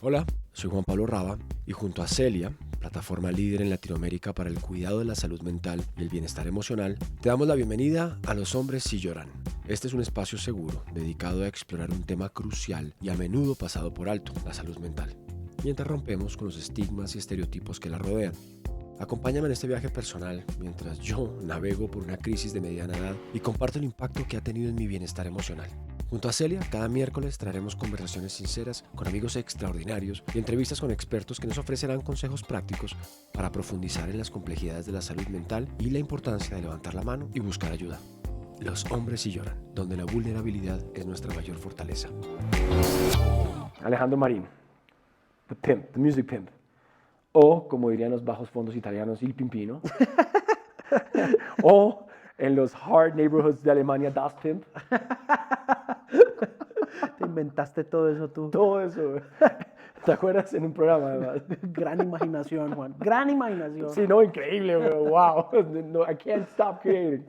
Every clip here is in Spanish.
Hola, soy Juan Pablo Raba y junto a Celia, plataforma líder en Latinoamérica para el cuidado de la salud mental y el bienestar emocional, te damos la bienvenida a Los Hombres Sí Lloran. Este es un espacio seguro dedicado a explorar un tema crucial y a menudo pasado por alto, la salud mental, mientras rompemos con los estigmas y estereotipos que la rodean. Acompáñame en este viaje personal mientras yo navego por una crisis de mediana edad y comparto el impacto que ha tenido en mi bienestar emocional. Junto a Celia, cada miércoles traeremos conversaciones sinceras con amigos extraordinarios y entrevistas con expertos que nos ofrecerán consejos prácticos para profundizar en las complejidades de la salud mental y la importancia de levantar la mano y buscar ayuda. Los hombres sí lloran, donde la vulnerabilidad es nuestra mayor fortaleza. Alejandro Marín, the pimp, the music pimp. O, como dirían los bajos fondos italianos, il pimpino. O, en los hard neighborhoods de Alemania, das Pimp. Te inventaste todo eso tú. Todo eso. ¿Te acuerdas? En un programa, además. Gran imaginación, Juan. Gran imaginación. Sí, no, increíble, wow. No, I can't stop creating.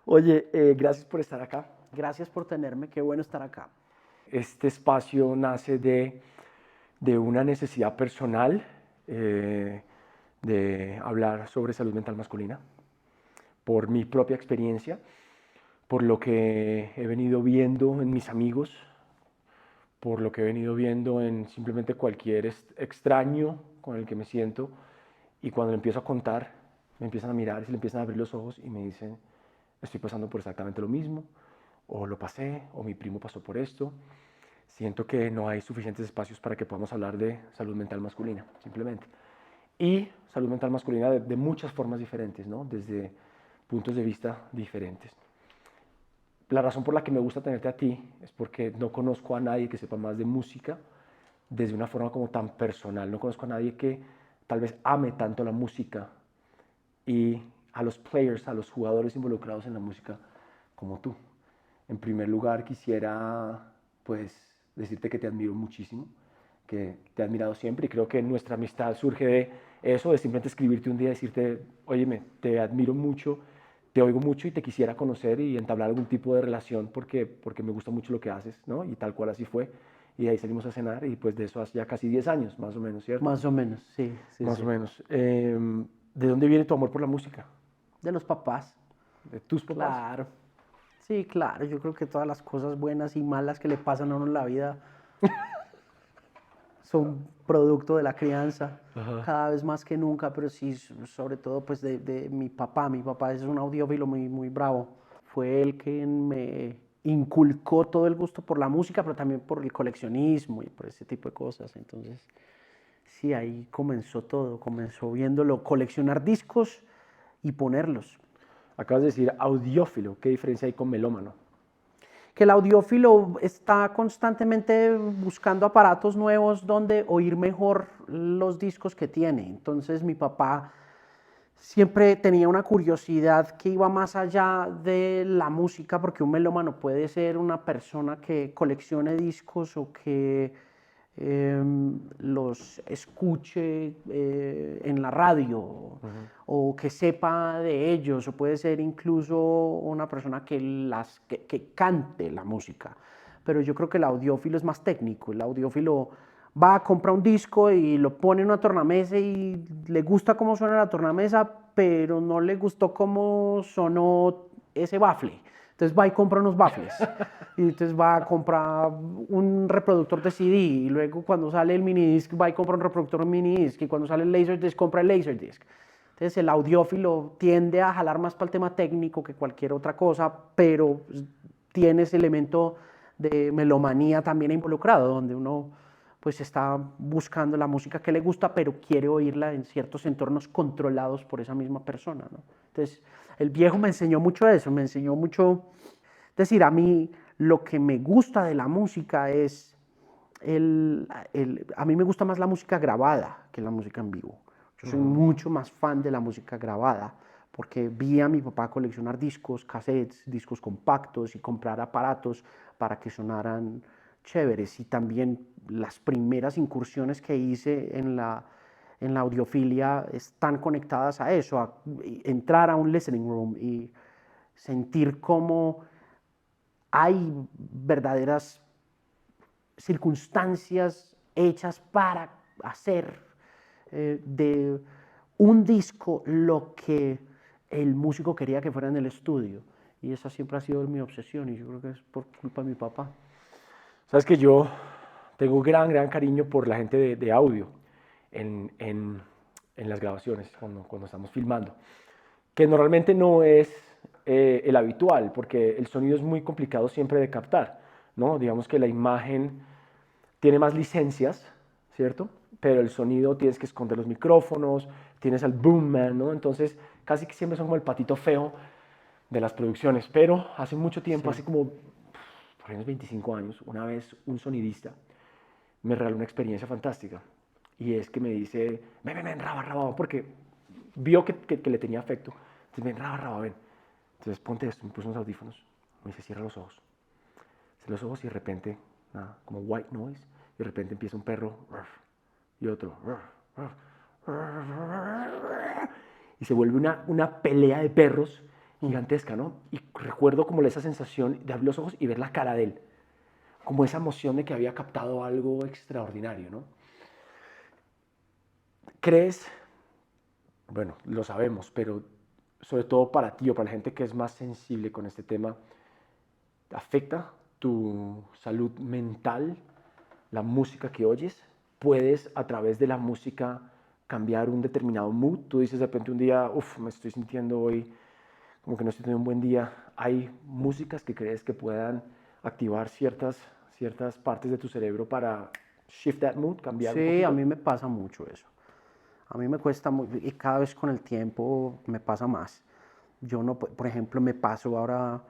Oye, gracias por estar acá. Gracias por tenerme. Qué bueno estar acá. Este espacio nace de una necesidad personal de hablar sobre salud mental masculina, por mi propia experiencia, por lo que he venido viendo en mis amigos, por lo que he venido viendo en simplemente cualquier extraño con el que me siento, y cuando le empiezo a contar, me empiezan a mirar y se le empiezan a abrir los ojos y me dicen, estoy pasando por exactamente lo mismo, o lo pasé, o mi primo pasó por esto. Siento que no hay suficientes espacios para que podamos hablar de salud mental masculina, simplemente. Y salud mental masculina de muchas formas diferentes, ¿no? Desde puntos de vista diferentes. La razón por la que me gusta tenerte a ti es porque no conozco a nadie que sepa más de música desde una forma como tan personal. No conozco a nadie que tal vez ame tanto la música y a los players, a los jugadores involucrados en la música como tú. En primer lugar, quisiera pues decirte que te admiro muchísimo, que te he admirado siempre, y creo que nuestra amistad surge de eso, de simplemente escribirte un día y decirte, óyeme, te admiro mucho, te oigo mucho y te quisiera conocer y entablar algún tipo de relación porque me gusta mucho lo que haces, ¿no? Y tal cual así fue. Y de ahí salimos a cenar y pues de eso hace ya casi 10 años, más o menos, ¿cierto? Más o menos, sí. Más o menos. ¿De dónde viene tu amor por la música? De los papás. ¿De tus papás? Claro. Sí, claro. Yo creo que todas las cosas buenas y malas que le pasan a uno en la vida son producto de la crianza, cada vez más que nunca, pero sí, sobre todo pues de mi papá. Mi papá es un audiófilo muy, muy bravo. Fue el que me inculcó todo el gusto por la música, pero también por el coleccionismo y por ese tipo de cosas. Entonces, sí, ahí comenzó todo. Comenzó viéndolo, coleccionar discos y ponerlos. Acabas de decir audiófilo. ¿Qué diferencia hay con melómano? Que el audiófilo está constantemente buscando aparatos nuevos donde oír mejor los discos que tiene. Entonces mi papá siempre tenía una curiosidad que iba más allá de la música, porque un melómano puede ser una persona que coleccione discos o que los escuche en la radio o que sepa de ellos, o puede ser incluso una persona que cante la música. Pero yo creo que el audiófilo es más técnico. El audiófilo va a comprar un disco y lo pone en una tornamesa y le gusta cómo suena la tornamesa, pero no le gustó cómo sonó ese bafle. Entonces va y compra unos baffles. Y entonces va a comprar un reproductor de CD. Y luego cuando sale el minidisc va y compra un reproductor de minidisc. Y cuando sale el laserdisc compra el laserdisc. Entonces el audiófilo tiende a jalar más para el tema técnico que cualquier otra cosa, pero tiene ese elemento de melomanía también involucrado, donde uno pues está buscando la música que le gusta, pero quiere oírla en ciertos entornos controlados por esa misma persona, ¿no? Entonces, el viejo me enseñó mucho eso, me enseñó mucho, es decir, a mí lo que me gusta de la música es, a mí me gusta más la música grabada que la música en vivo. Yo soy mucho más fan de la música grabada, porque vi a mi papá coleccionar discos, cassettes, discos compactos y comprar aparatos para que sonaran chéveres. Y también las primeras incursiones que hice en la audiofilia están conectadas a eso, a entrar a un listening room y sentir cómo hay verdaderas circunstancias hechas para hacer de un disco lo que el músico quería que fuera en el estudio. Y esa siempre ha sido mi obsesión y yo creo que es por culpa de mi papá. Sabes que yo tengo un gran cariño por la gente de audio en las grabaciones, cuando estamos filmando, que normalmente no es el habitual, porque el sonido es muy complicado siempre de captar, ¿no? Digamos que la imagen tiene más licencias, ¿cierto? Pero el sonido tienes que esconder los micrófonos, tienes al boom man, ¿no? Entonces casi que siempre son como el patito feo de las producciones. Pero hace mucho tiempo, Sí. hace como por unos 25 años, una vez un sonidista me regaló una experiencia fantástica. Y es que me dice, ven, raba, porque vio que le tenía afecto. Entonces, ven, raba, ven. Entonces, ponte esto, me puso unos audífonos. Me dice, cierra los ojos. Cierra los ojos y de repente, nada, como white noise, y de repente empieza un perro, y otro, y se vuelve una pelea de perros gigantesca, ¿no? Y recuerdo como esa sensación de abrir los ojos y ver la cara de él, como esa emoción de que había captado algo extraordinario, ¿no? ¿Crees? Bueno, lo sabemos, pero sobre todo para ti o para la gente que es más sensible con este tema, ¿afecta tu salud mental la música que oyes? ¿Puedes a través de la música cambiar un determinado mood? Tú dices de repente un día, uff, me estoy sintiendo hoy como que no estoy teniendo un buen día. ¿Hay músicas que crees que puedan activar ciertas partes de tu cerebro para shift that mood, cambiar un Sí, a poquito? mí me pasa mucho eso. A mí me cuesta mucho y cada vez con el tiempo me pasa más. Yo no, por ejemplo, me paso ahora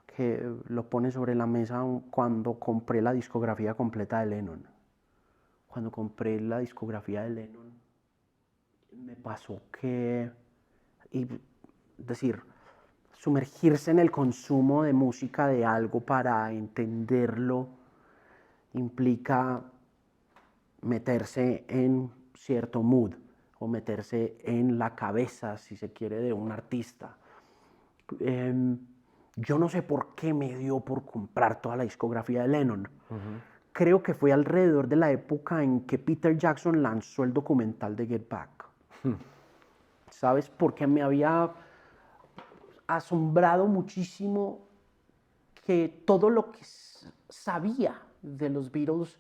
que lo pone sobre la mesa cuando compré la discografía completa de Lennon. Cuando compré la discografía de Lennon, me pasó que, es decir, sumergirse en el consumo de música de algo para entenderlo implica meterse en cierto mood o meterse en la cabeza, si se quiere, de un artista. Yo no sé por qué me dio por comprar toda la discografía de Lennon. Creo que fue alrededor de la época en que Peter Jackson lanzó el documental de Get Back. ¿Sabes? Porque me había asombrado muchísimo que todo lo que sabía de los Beatles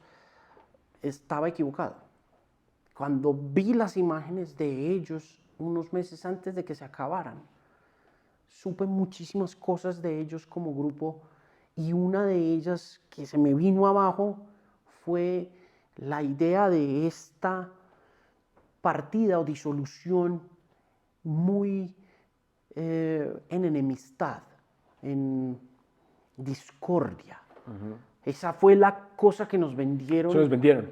estaba equivocado. Cuando vi las imágenes de ellos unos meses antes de que se acabaran, supe muchísimas cosas de ellos como grupo y una de ellas que se me vino abajo fue la idea de esta partida o disolución muy en enemistad, en discordia. Esa fue la cosa que nos Se vendieron nos vendieron.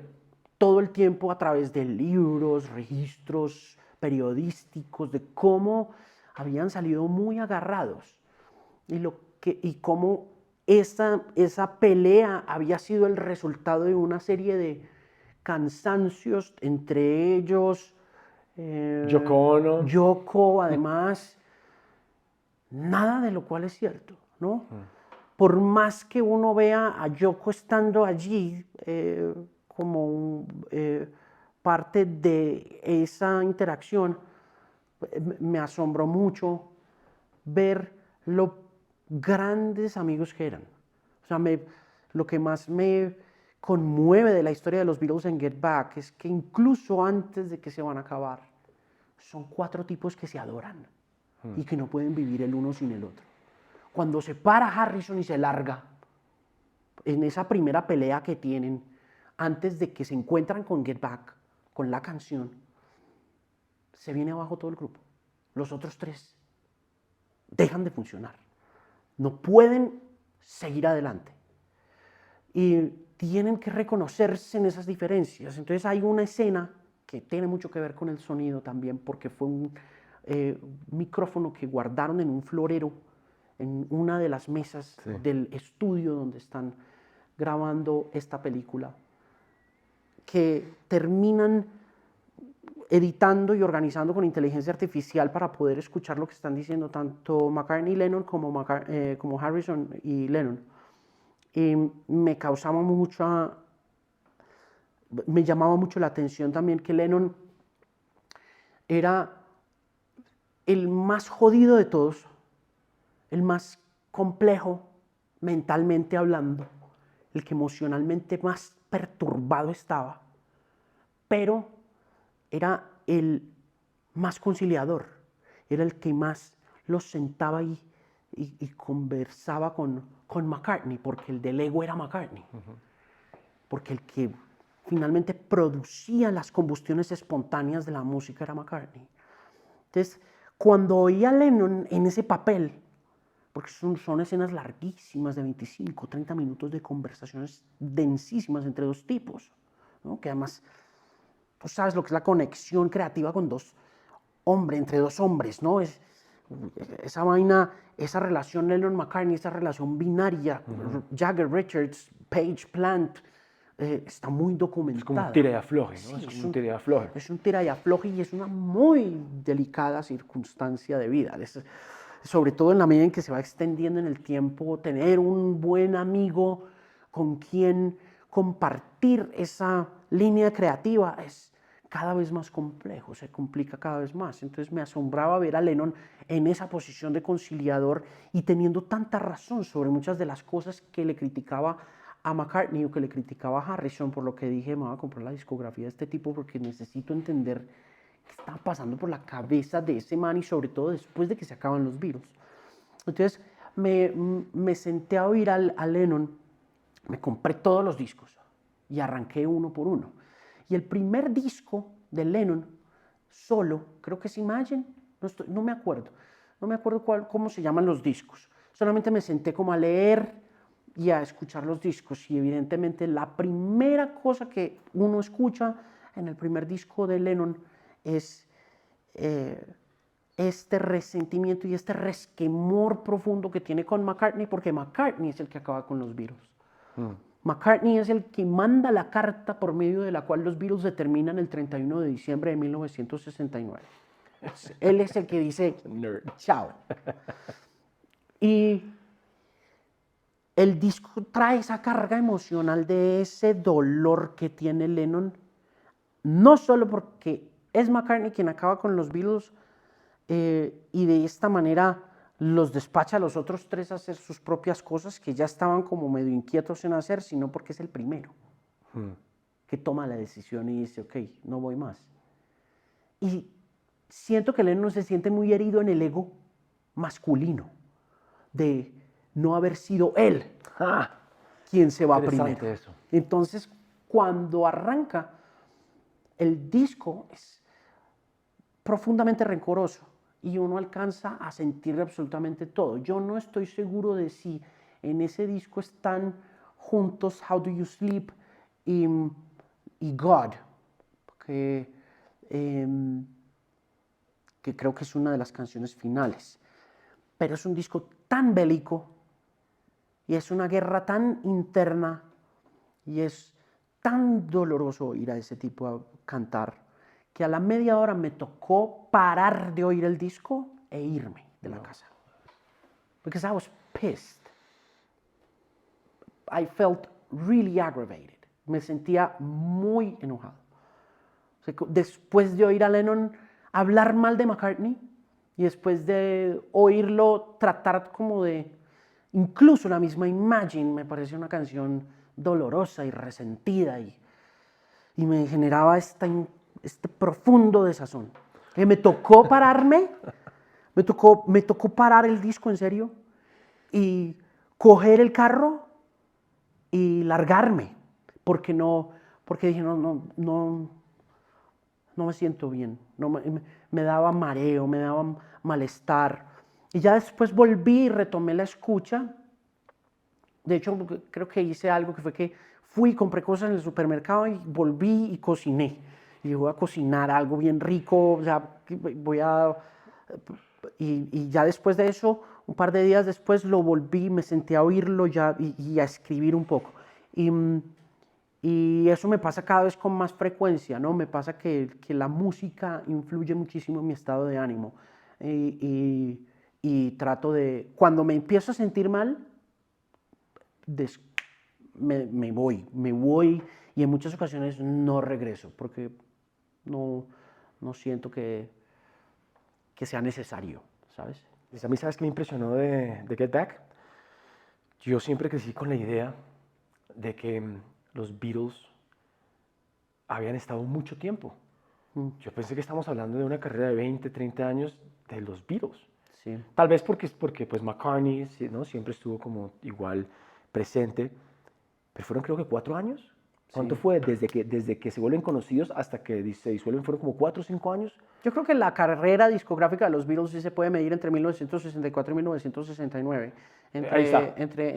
todo el tiempo a través de libros, registros periodísticos, de cómo habían salido muy agarrados y cómo esa pelea había sido el resultado de una serie de cansancios, entre ellos Yoko Ono. Yoko, además, nada de lo cual es cierto, ¿no? Por más que uno vea a Yoko estando allí como parte de esa interacción, me asombró mucho ver lo grandes amigos que eran. O sea, lo que más me conmueve de la historia de los Beatles en Get Back es que incluso antes de que se van a acabar, son 4 tipos que se adoran y que no pueden vivir el uno sin el otro. Cuando se para Harrison y se larga, en esa primera pelea que tienen, antes de que se encuentran con Get Back, con la canción, se viene abajo todo el grupo. Los otros 3 dejan de funcionar. No pueden seguir adelante. Y tienen que reconocerse en esas diferencias. Entonces hay una escena que tiene mucho que ver con el sonido también, porque fue un micrófono que guardaron en un florero en una de las mesas del estudio donde están grabando esta película, que terminan editando y organizando con inteligencia artificial para poder escuchar lo que están diciendo tanto McCartney y Lennon como Harrison y Lennon. Y me causaba mucha me llamaba mucho la atención también que Lennon era el más jodido de todos, el más complejo mentalmente hablando, el que emocionalmente más perturbado estaba, pero era el más conciliador, era el que más los sentaba y conversaba con McCartney, porque el del ego era McCartney, porque el que finalmente producía las combustiones espontáneas de la música era McCartney. Entonces, cuando oía a Lennon en ese papel, porque son escenas larguísimas de 25, 30 minutos de conversaciones densísimas entre dos tipos, ¿no? Que además, tú sabes lo que es la conexión creativa con entre dos hombres, ¿no? Esa vaina, esa relación Lennon-McCartney, esa relación binaria, Jagger-Richards, Page-Plant, está muy documentada. Es como un tira y afloje, ¿no? Sí, Es como un tira y afloje. Es un tira y afloje y es una muy delicada circunstancia de vida. Sobre todo en la medida en que se va extendiendo en el tiempo, tener un buen amigo con quien compartir esa línea creativa es cada vez más complejo, se complica cada vez más. Entonces me asombraba ver a Lennon en esa posición de conciliador y teniendo tanta razón sobre muchas de las cosas que le criticaba a McCartney o que le criticaba a Harrison, por lo que dije, me voy a comprar la discografía de este tipo porque necesito entender qué estaba pasando por la cabeza de ese man y sobre todo después de que se acaban los Beatles. Entonces me senté a oír a Lennon, me compré todos los discos y arranqué uno por uno. Y el primer disco de Lennon solo, creo que es Imagine, no me acuerdo cómo se llaman los discos. Solamente me senté como a leer y a escuchar los discos y evidentemente la primera cosa que uno escucha en el primer disco de Lennon es este resentimiento y este resquemor profundo que tiene con McCartney, porque McCartney es el que acaba con los Beatles. McCartney es el que manda la carta por medio de la cual los Beatles se terminan el 31 de diciembre de 1969. Él es el que dice, chao. Y el disco trae esa carga emocional de ese dolor que tiene Lennon, no solo porque es McCartney quien acaba con los Beatles y de esta manera los despacha a los otros tres a hacer sus propias cosas que ya estaban como medio inquietos en hacer, sino porque es el primero que toma la decisión y dice, ok, no voy más. Y siento que Lennon se siente muy herido en el ego masculino de no haber sido él quien se va primero. Eso. Entonces, cuando arranca, el disco es profundamente rencoroso y uno alcanza a sentir absolutamente todo. Yo no estoy seguro de si en ese disco están juntos How Do You Sleep y God, que creo que es una de las canciones finales. Pero es un disco tan bélico y es una guerra tan interna y es tan doloroso ir a ese tipo a cantar que a la media hora me tocó parar de oír el disco e irme de la casa. Because I was pissed. I felt really aggravated. Me sentía muy enojado. O sea, después de oír a Lennon hablar mal de McCartney y después de oírlo tratar como de... Incluso la misma Imagine me pareció una canción dolorosa y resentida y me generaba este profundo desazón. Que me tocó pararme, me tocó parar el disco en serio y coger el carro y largarme, porque dije no me siento bien, me daba mareo, me daba malestar. Y ya después volví y retomé la escucha. De hecho, creo que hice algo que fue que fui, compré cosas en el supermercado y volví y cociné. Y voy a cocinar algo bien rico, o sea, y ya después de eso, un par de días después lo volví, me senté a oírlo ya y a escribir un poco. Y eso me pasa cada vez con más frecuencia, ¿no? Me pasa que la música influye muchísimo en mi estado de ánimo. Y trato de, cuando me empiezo a sentir mal, me voy y en muchas ocasiones no regreso porque no, no siento que sea necesario, ¿sabes? Pues a mí, ¿sabes qué me impresionó de Get Back? Yo siempre crecí con la idea de que los Beatles habían estado mucho tiempo. Mm, Yo pensé que estamos hablando de una carrera de 20, 30 años de los Beatles. sí. Tal vez porque pues McCartney, ¿no? Siempre estuvo como igual presente, pero fueron creo que 4 años. ¿Cuánto Sí. fue desde que se vuelven conocidos hasta que se disuelven? ¿Fueron como 4 o 5 años? Yo creo que la carrera discográfica de los Beatles sí se puede medir entre 1964 y 1969. Ahí está,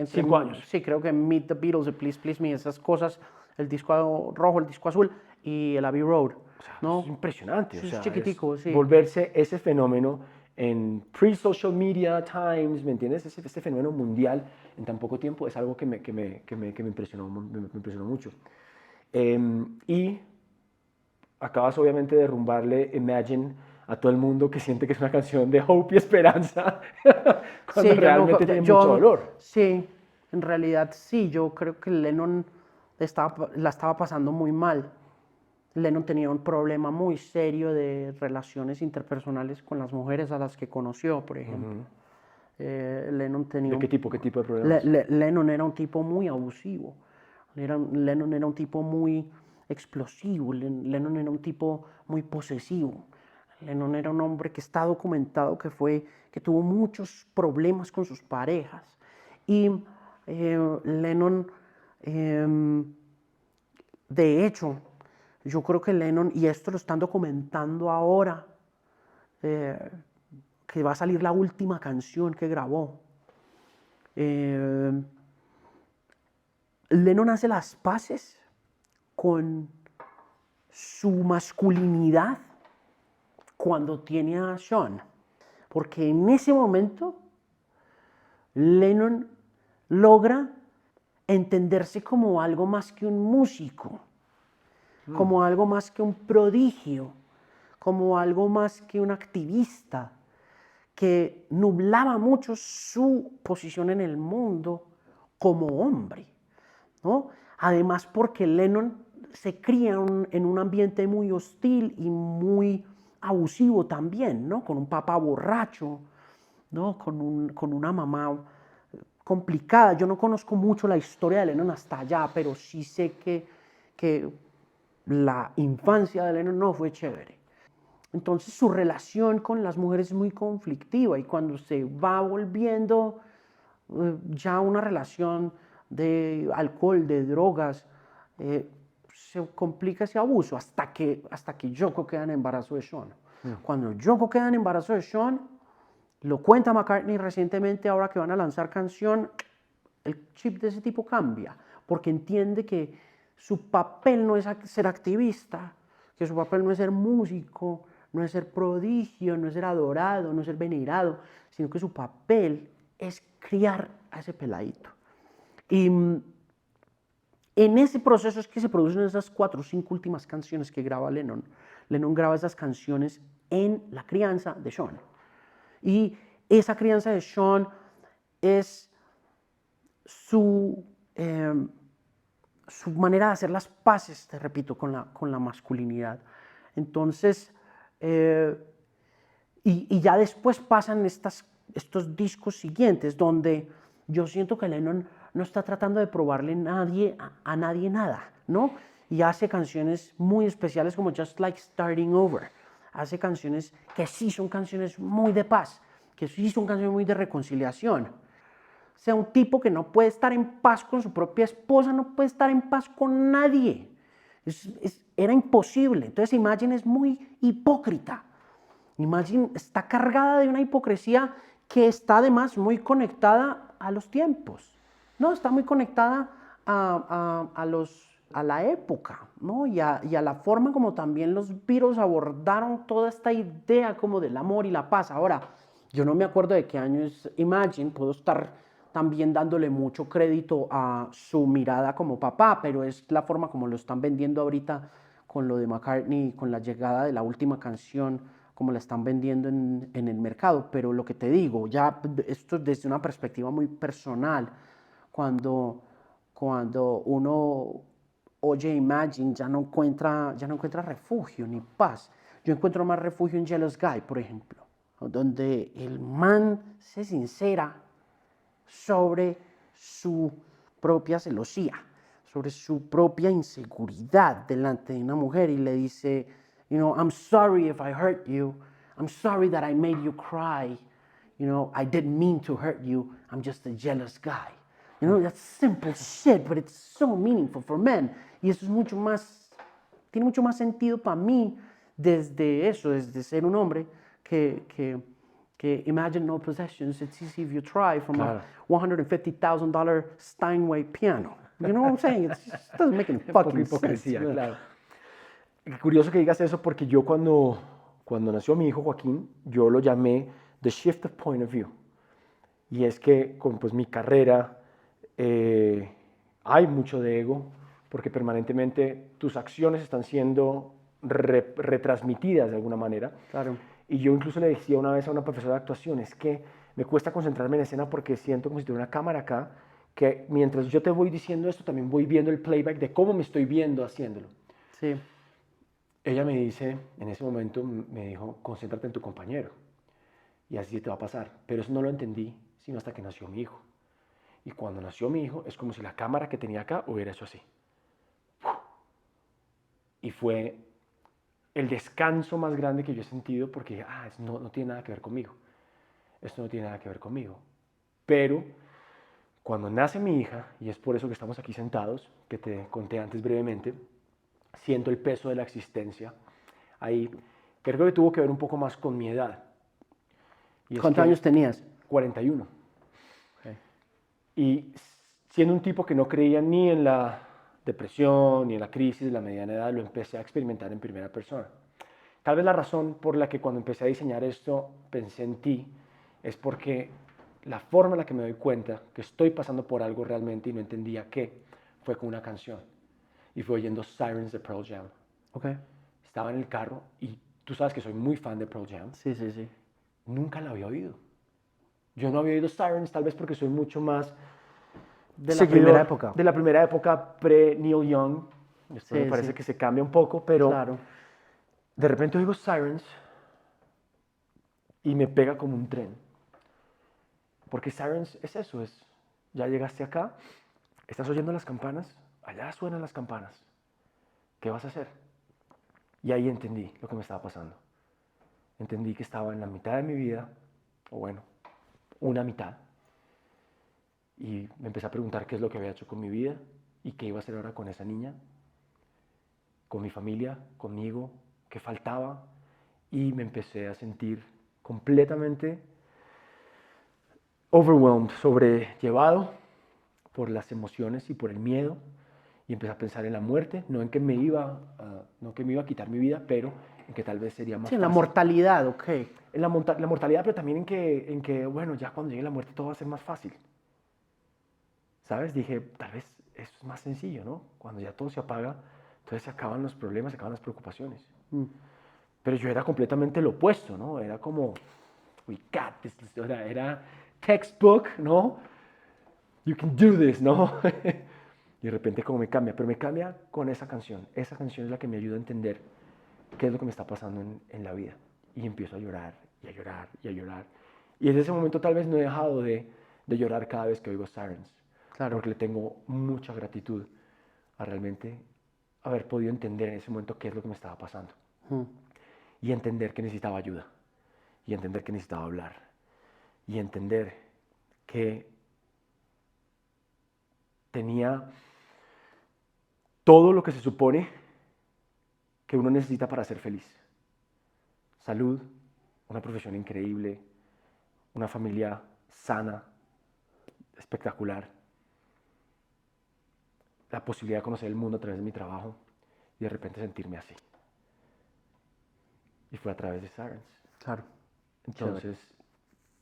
5 años. Sí, creo que Meet the Beatles, Please Please Me, esas cosas, el disco rojo, el disco azul y el Abbey Road, O sea, ¿no? es impresionante. Eso O es sea, chiquitico, sí. volverse ese fenómeno en pre-social media times, ¿me entiendes? Este fenómeno mundial en tan poco tiempo es algo que me impresionó, me impresionó mucho. Y acabas obviamente de derrumbarle Imagine a todo el mundo que siente que es una canción de hope y esperanza, cuando Sí, realmente tiene mucho dolor. sí, en realidad sí, yo creo que Lennon la estaba pasando muy mal. Lennon tenía un problema muy serio de relaciones interpersonales con las mujeres a las que conoció, por ejemplo. Lennon tenía ¿De qué tipo de problemas? Lennon era un tipo muy abusivo. Lennon era un tipo muy explosivo. Lennon era un tipo muy posesivo. Lennon era un hombre que está documentado que tuvo muchos problemas con sus parejas. Y Lennon, de hecho, yo creo que Lennon, y esto lo están documentando ahora, eh, que va a salir la última canción que grabó. Lennon hace las paces con su masculinidad cuando tiene a Sean, porque en ese momento Lennon logra entenderse como algo más que un músico, como algo más que un prodigio, como algo más que un activista, que nublaba mucho su posición en el mundo como hombre, ¿no? Además porque Lennon se cría en un ambiente muy hostil y muy abusivo también, ¿no? Con un papá borracho, ¿no? Con una mamá complicada. Yo no conozco mucho la historia de Lennon hasta allá, pero sí sé que la infancia de Lennon no fue chévere. Entonces su relación con las mujeres es muy conflictiva y cuando se va volviendo ya una relación de alcohol, de drogas, se complica ese abuso hasta que Yoko queda en embarazo de Sean. Cuando Yoko queda en embarazo de Sean, lo cuenta McCartney recientemente, ahora que van a lanzar canción, el chip de ese tipo cambia, porque entiende que su papel no es ser activista, que su papel no es ser músico, no es ser prodigio, no es ser adorado, no es ser venerado, sino que su papel es criar a ese peladito. Y en ese proceso es que se producen esas 4 o 5 últimas canciones que graba Lennon. Lennon graba esas canciones en la crianza de Sean. Y esa crianza de Sean es su manera de hacer las paces, te repito, con la masculinidad. Entonces, y ya después pasan estos discos siguientes donde yo siento que Lennon no está tratando de probarle a nadie nada, ¿no? Y hace canciones muy especiales como Just Like Starting Over. Hace canciones que sí son canciones muy de paz, que sí son canciones muy de reconciliación. O sea, un tipo que no puede estar en paz con su propia esposa, no puede estar en paz con nadie. Era imposible. Entonces Imagine es muy hipócrita. Imagine está cargada de una hipocresía que está además muy conectada a los tiempos, ¿no? Está muy conectada a la época, ¿no? Y a la forma como también los Beatles abordaron toda esta idea como del amor y la paz. Ahora, yo no me acuerdo de qué año es Imagine, puedo estar también dándole mucho crédito a su mirada como papá, pero es la forma como lo están vendiendo ahorita con lo de McCartney, con la llegada de la última canción, como la están vendiendo en el mercado. Pero lo que te digo, ya esto desde una perspectiva muy personal, cuando uno oye Imagine ya no encuentra refugio ni paz. Yo encuentro más refugio en Jealous Guy, por ejemplo, donde el man se sincera sobre su propia celosía, sobre su propia inseguridad delante de una mujer y le dice, I'm sorry if I hurt you. I'm sorry that I made you cry. I didn't mean to hurt you. I'm just a jealous guy. That's simple shit, but it's so meaningful for men. Y eso tiene mucho más sentido para mí desde ser un hombre que Imagine No Possessions, It's Easy If You Try, from Claro. a $150,000 Steinway piano. You know what I'm saying? It doesn't make any fucking hipocresía, sense. claro. Curioso que digas eso porque yo cuando nació mi hijo Joaquín, yo lo llamé The Shift of Point of View. Y es que con pues, mi carrera hay mucho de ego porque permanentemente tus acciones están siendo retransmitidas de alguna manera. Claro. Y yo incluso le decía una vez a una profesora de actuación, es que me cuesta concentrarme en escena porque siento como si tuviera una cámara acá, que mientras yo te voy diciendo esto, también voy viendo el playback de cómo me estoy viendo haciéndolo. Sí. Ella me dice, en ese momento me dijo, concéntrate en tu compañero y así te va a pasar. Pero eso no lo entendí sino hasta que nació mi hijo. Y cuando nació mi hijo es como si la cámara que tenía acá hubiera hecho así. Y fue el descanso más grande que yo he sentido porque no tiene nada que ver conmigo. Esto no tiene nada que ver conmigo. Pero cuando nace mi hija, y es por eso que estamos aquí sentados, que te conté antes brevemente, siento el peso de la existencia ahí. Creo que tuvo que ver un poco más con mi edad. ¿Cuántos años tenías? 41. Okay. Y siendo un tipo que no creía ni en la depresión, ni en la crisis de la mediana edad, lo empecé a experimentar en primera persona. Tal vez la razón por la que cuando empecé a diseñar esto pensé en ti es porque la forma en la que me doy cuenta que estoy pasando por algo realmente y no entendía qué, fue con una canción. Y fue oyendo Sirens de Pearl Jam. Okay. Estaba en el carro y tú sabes que soy muy fan de Pearl Jam. Sí, sí, sí. Nunca la había oído. Yo no había oído Sirens, tal vez porque soy mucho más de la primera época. De la primera época pre-Neil Young. Después me parece que se cambia un poco, pero claro. De repente oigo Sirens y me pega como un tren. Porque Sirens es eso, ya llegaste acá, estás oyendo las campanas, allá suenan las campanas. ¿Qué vas a hacer? Y ahí entendí lo que me estaba pasando. Entendí que estaba en la mitad de mi vida, o bueno, una mitad. Y me empecé a preguntar qué es lo que había hecho con mi vida y qué iba a hacer ahora con esa niña, con mi familia, conmigo, qué faltaba. Y me empecé a sentir completamente overwhelmed, sobrellevado por las emociones y por el miedo. Y empecé a pensar en la muerte, no en que me iba a quitar mi vida, pero en que tal vez sería más fácil. En la mortalidad, ok. En la mortalidad, pero también en que, bueno, ya cuando llegue la muerte todo va a ser más fácil. ¿Sabes? Dije, tal vez eso es más sencillo, ¿no? Cuando ya todo se apaga, entonces se acaban los problemas, se acaban las preocupaciones. Pero yo era completamente lo opuesto, ¿no? Era como, we got this, era textbook, ¿no? You can do this, ¿no? Y de repente como me cambia, pero me cambia con esa canción. Esa canción es la que me ayuda a entender qué es lo que me está pasando en la vida. Y empiezo a llorar, y a llorar, y a llorar. Y desde ese momento tal vez no he dejado de llorar cada vez que oigo Sirens. Claro. Porque le tengo mucha gratitud a realmente haber podido entender en ese momento qué es lo que me estaba pasando. Y entender que necesitaba ayuda. Y entender que necesitaba hablar. Y entender que tenía todo lo que se supone que uno necesita para ser feliz. Salud, una profesión increíble, una familia sana, espectacular, la posibilidad de conocer el mundo a través de mi trabajo y de repente sentirme así. Y fue a través de Sirens. Claro. Entonces,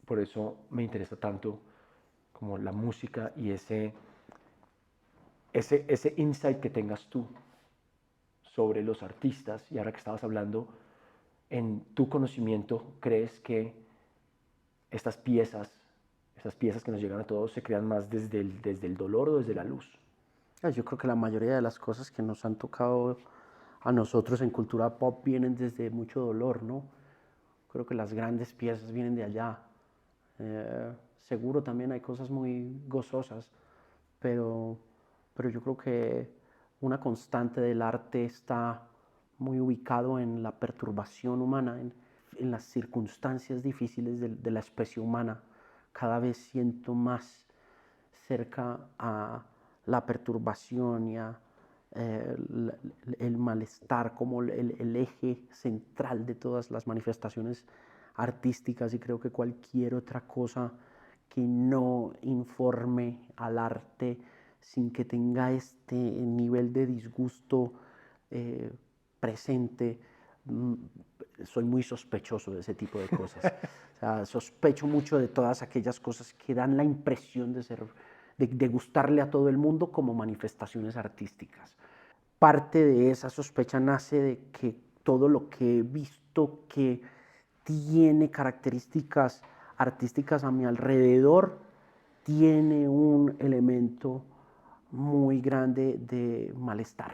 por eso me interesa tanto como la música y ese insight que tengas tú sobre los artistas. Y ahora que estabas hablando, en tu conocimiento, ¿crees que estas piezas que nos llegan a todos se crean más desde el dolor o desde la luz? Yo creo que la mayoría de las cosas que nos han tocado a nosotros en cultura pop vienen desde mucho dolor, ¿no? Creo que las grandes piezas vienen de allá. Seguro también hay cosas muy gozosas, pero, pero yo creo que una constante del arte está muy ubicado en la perturbación humana, en las circunstancias difíciles de la especie humana. Cada vez siento más cerca a la perturbación y a el malestar como el eje central de todas las manifestaciones artísticas, y creo que cualquier otra cosa que no informe al arte sin que tenga este nivel de disgusto presente, soy muy sospechoso de ese tipo de cosas. O sea, sospecho mucho de todas aquellas cosas que dan la impresión de gustarle a todo el mundo como manifestaciones artísticas. Parte de esa sospecha nace de que todo lo que he visto que tiene características artísticas a mi alrededor tiene un elemento muy grande de malestar,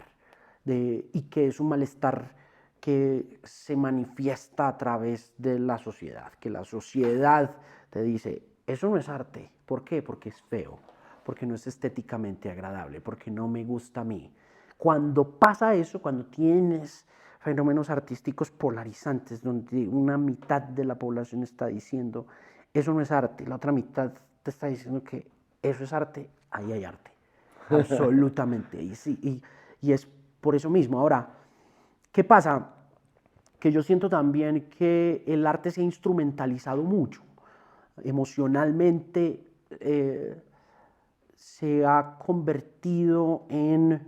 y que es un malestar que se manifiesta a través de la sociedad, que la sociedad te dice, eso no es arte. ¿Por qué? Porque es feo, porque no es estéticamente agradable, porque no me gusta a mí. Cuando pasa eso, cuando tienes fenómenos artísticos polarizantes, donde una mitad de la población está diciendo, eso no es arte, la otra mitad te está diciendo que eso es arte, ahí hay arte. Absolutamente. Y, sí, y es por eso mismo. Ahora, ¿qué pasa? Que yo siento también que el arte se ha instrumentalizado mucho. Emocionalmente se ha convertido en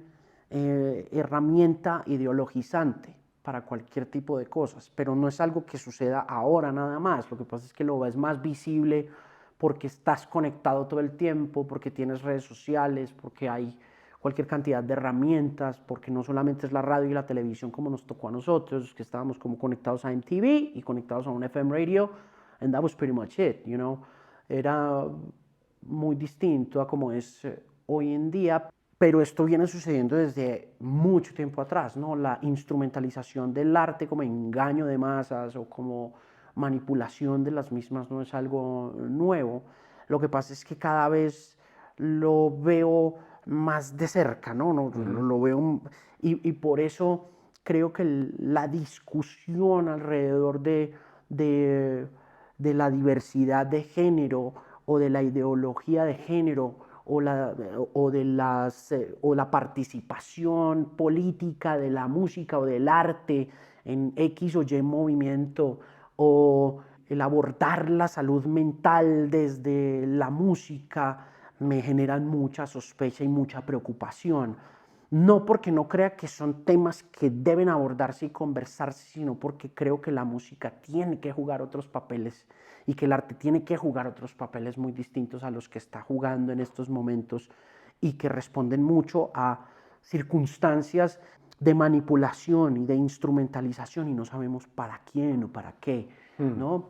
herramienta ideologizante para cualquier tipo de cosas, pero no es algo que suceda ahora nada más. Lo que pasa es que lo ves más visible porque estás conectado todo el tiempo, porque tienes redes sociales, porque hay cualquier cantidad de herramientas, porque no solamente es la radio y la televisión como nos tocó a nosotros, que estábamos como conectados a MTV y conectados a un FM radio, and that was pretty much it, you know. Era muy distinto a como es hoy en día, pero esto viene sucediendo desde mucho tiempo atrás, ¿no? La instrumentalización del arte como engaño de masas o como manipulación de las mismas no es algo nuevo. Lo que pasa es que cada vez lo veo más de cerca, ¿no? Lo veo, y por eso creo que la discusión alrededor de, de la diversidad de género o de la ideología de género o la participación política de la música o del arte en X o Y movimiento, o el abordar la salud mental desde la música, me generan mucha sospecha y mucha preocupación. No porque no crea que son temas que deben abordarse y conversarse, sino porque creo que la música tiene que jugar otros papeles y que el arte tiene que jugar otros papeles muy distintos a los que está jugando en estos momentos, y que responden mucho a circunstancias de manipulación y de instrumentalización y no sabemos para quién o para qué, ¿no?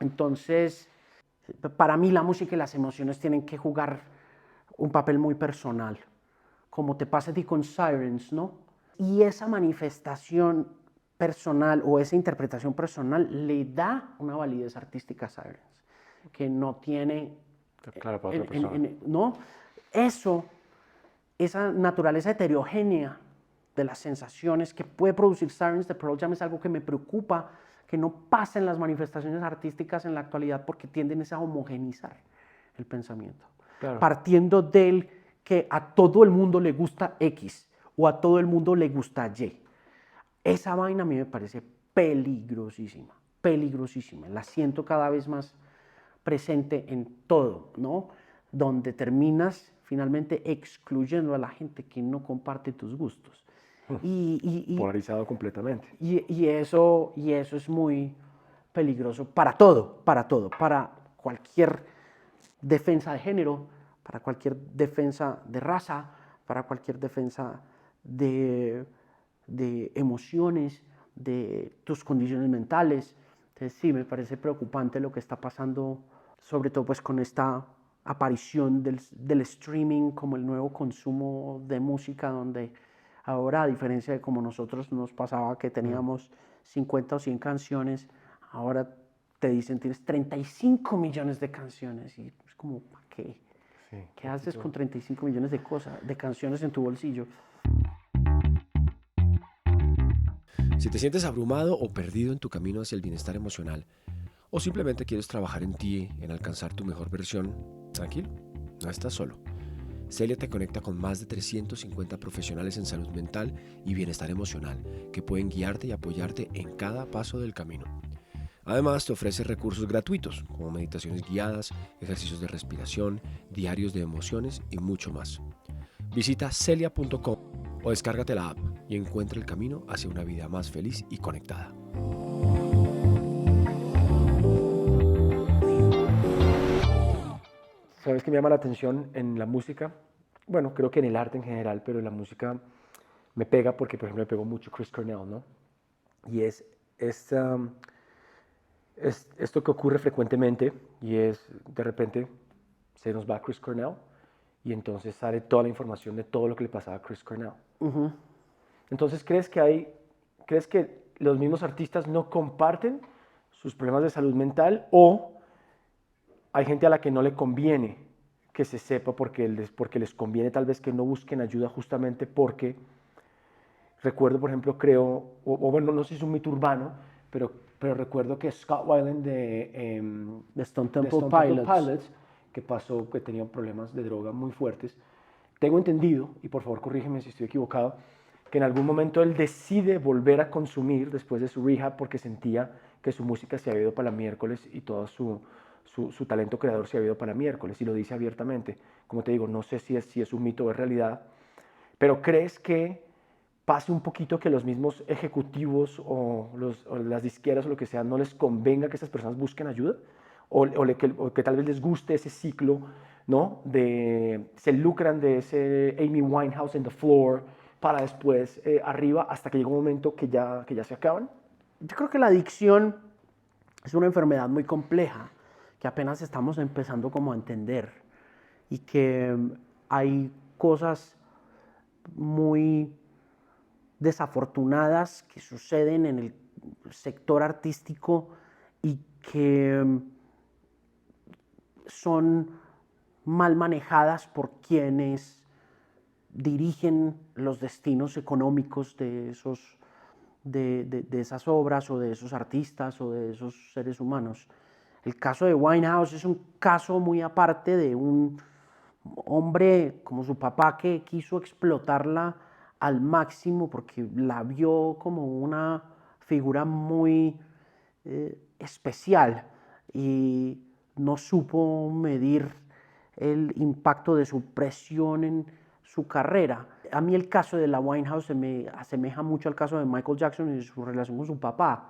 Entonces, para mí la música y las emociones tienen que jugar un papel muy personal, como te pasa a ti con Sirens, ¿no? Y esa manifestación personal o esa interpretación personal le da una validez artística a Sirens, que no tiene, Claro, para otra persona. ¿no? Eso, esa naturaleza heterogénea de las sensaciones que puede producir Sirens de Pearl Jam es algo que me preocupa que no pasa en las manifestaciones artísticas en la actualidad, porque tienden a homogenizar el pensamiento. Claro. Partiendo del que a todo el mundo le gusta X o a todo el mundo le gusta Y. Esa vaina a mí me parece peligrosísima, peligrosísima. La siento cada vez más presente en todo, ¿no? Donde terminas finalmente excluyendo a la gente que no comparte tus gustos. Polarizado completamente. Y eso es muy peligroso para todo, para cualquier defensa de género, para cualquier defensa de raza, para cualquier defensa de emociones, de tus condiciones mentales. Entonces sí, me parece preocupante lo que está pasando, sobre todo pues con esta aparición del streaming como el nuevo consumo de música, donde ahora, a diferencia de como nosotros nos pasaba que teníamos 50 o 100 canciones, ahora te dicen tienes 35 millones de canciones y es como, ¿para qué? Sí, ¿Qué haces con 35 millones de canciones en tu bolsillo? Si te sientes abrumado o perdido en tu camino hacia el bienestar emocional, o simplemente quieres trabajar en ti, en alcanzar tu mejor versión, tranquilo, no estás solo. Celia te conecta con más de 350 profesionales en salud mental y bienestar emocional que pueden guiarte y apoyarte en cada paso del camino. Además, te ofrece recursos gratuitos como meditaciones guiadas, ejercicios de respiración, diarios de emociones y mucho más. Visita celia.com o descárgate la app y encuentra el camino hacia una vida más feliz y conectada. ¿Sabes qué me llama la atención en la música? Bueno, creo que en el arte en general, pero en la música me pega porque, por ejemplo, me pegó mucho Chris Cornell, ¿no? Y es esto que ocurre frecuentemente y es, de repente, se nos va Chris Cornell y entonces sale toda la información de todo lo que le pasaba a Chris Cornell. Entonces, ¿crees que los mismos artistas no comparten sus problemas de salud mental o hay gente a la que no le conviene que se sepa porque les conviene tal vez que no busquen ayuda justamente porque recuerdo, por ejemplo, o bueno, no sé si es un mito urbano, pero recuerdo que Scott Weiland De Stone de Temple Stone Temple Pilots. Pilots, que tenía problemas de droga muy fuertes, tengo entendido, y por favor corrígeme si estoy equivocado, que en algún momento él decide volver a consumir después de su rehab porque sentía que su música se había ido para miércoles y todo su talento creador se había ido para miércoles, y lo dice abiertamente. Como te digo, no sé si es un mito o es realidad, pero ¿crees que pase un poquito que los mismos ejecutivos o las disqueras o lo que sea no les convenga que esas personas busquen ayuda? O que tal vez les guste ese ciclo, ¿no? Se lucran de ese Amy Winehouse en the floor para después arriba hasta que llega un momento que ya se acaban. Yo creo que la adicción es una enfermedad muy compleja que apenas estamos empezando como a entender y que hay cosas muy desafortunadas que suceden en el sector artístico y que son mal manejadas por quienes dirigen los destinos económicos de esas obras o de esos artistas o de esos seres humanos. El caso de Winehouse es un caso muy aparte de un hombre como su papá que quiso explotarla al máximo porque la vio como una figura muy especial y no supo medir el impacto de su presión en su carrera. A mí el caso de la Winehouse se me asemeja mucho al caso de Michael Jackson y su relación con su papá,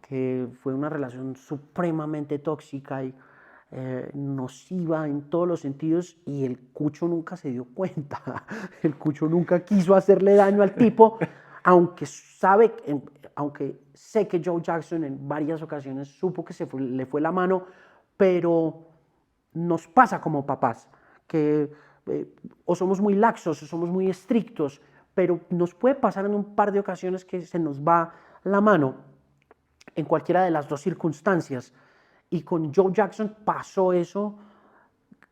que fue una relación supremamente tóxica y nociva en todos los sentidos, y el Cucho nunca se dio cuenta. El Cucho nunca quiso hacerle daño al tipo, aunque sé que Joe Jackson en varias ocasiones supo que le fue la mano, pero nos pasa como papás, que o somos muy laxos o somos muy estrictos, pero nos puede pasar en un par de ocasiones que se nos va la mano en cualquiera de las dos circunstancias. Y con Joe Jackson pasó eso,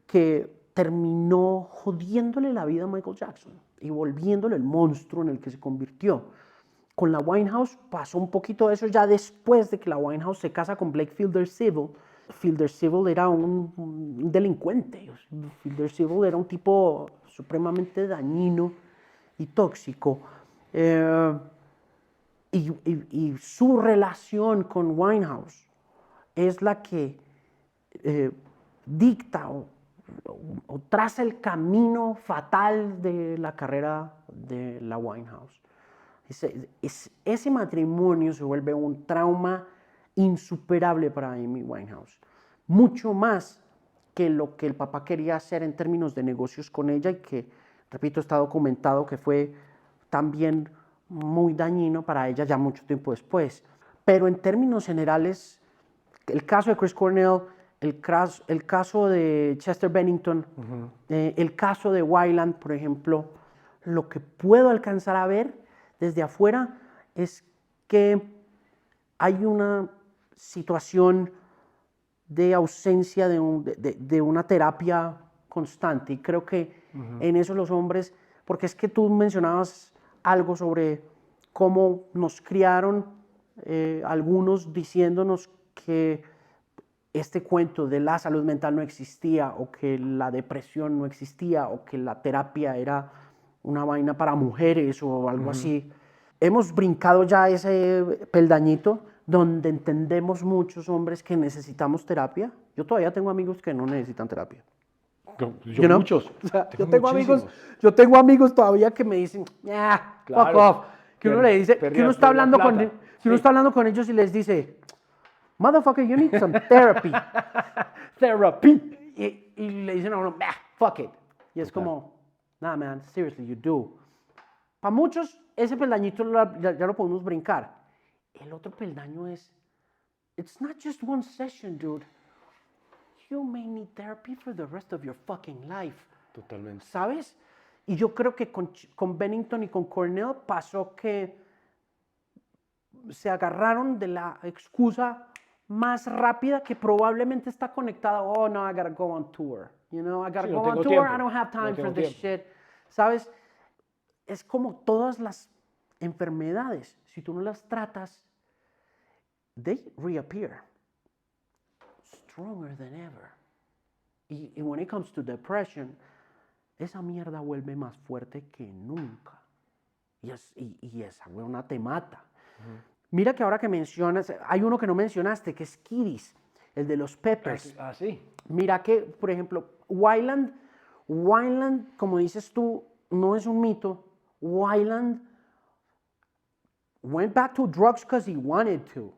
que terminó jodiéndole la vida a Michael Jackson y volviéndole el monstruo en el que se convirtió. Con la Winehouse pasó un poquito eso ya después de que la Winehouse se casa con Blake Fielder Civil. Fielder Civil era un delincuente. Fielder Civil era un tipo supremamente dañino y tóxico. Y su relación con Winehouse es la que dicta o traza el camino fatal de la carrera de la Winehouse. Ese matrimonio se vuelve un trauma insuperable para Amy Winehouse. Mucho más que lo que el papá quería hacer en términos de negocios con ella, y que, repito, está documentado que fue también muy dañino para ella ya mucho tiempo después. Pero en términos generales, el caso de Chris Cornell el caso de Chester Bennington, el caso de Weiland, por ejemplo, lo que puedo alcanzar a ver desde afuera es que hay una situación de ausencia de una terapia constante. Y creo que en eso los hombres, porque es que tú mencionabas algo sobre cómo nos criaron, algunos diciéndonos que este cuento de la salud mental no existía, o que la depresión no existía, o que la terapia era una vaina para mujeres o algo así. Hemos brincado ya ese peldañito donde entendemos muchos hombres que necesitamos terapia. Yo todavía tengo amigos que no necesitan terapia. Yo muchos. O sea, Muchísimos. yo tengo amigos todavía que me dicen, fuck Claro. off. Que uno le dice, que uno está hablando con, Sí. uno está hablando con ellos y les dice, motherfucker, you need some therapy. Therapy. Y le dicen a uno, fuck it. Y es como, nah, man, seriously, you do. Para muchos, ese peldañito ya lo podemos brincar. El otro peldaño es, it's not just one session, dude. You may need therapy for the rest of your fucking life. Totalmente. ¿Sabes? Y yo creo que con Bennington y con Cornell pasó que se agarraron de la excusa más rápida que probablemente está conectada. Oh, no, I gotta go on tour. You know, I gotta Sí, go no on tengo tour. tiempo. I don't have time No for tengo this tiempo. shit. ¿Sabes? Es como todas las enfermedades. Si tú no las tratas, they reappear stronger than ever. Y when it comes to depression, esa mierda vuelve más fuerte que nunca. Y esa weona te mata. Mira que ahora que mencionas, hay uno que no mencionaste, que es Kiddis, el de los Peppers. Ah, sí. Mira que, por ejemplo, Weiland, como dices tú, no es un mito. Weiland went back to drugs because he wanted to.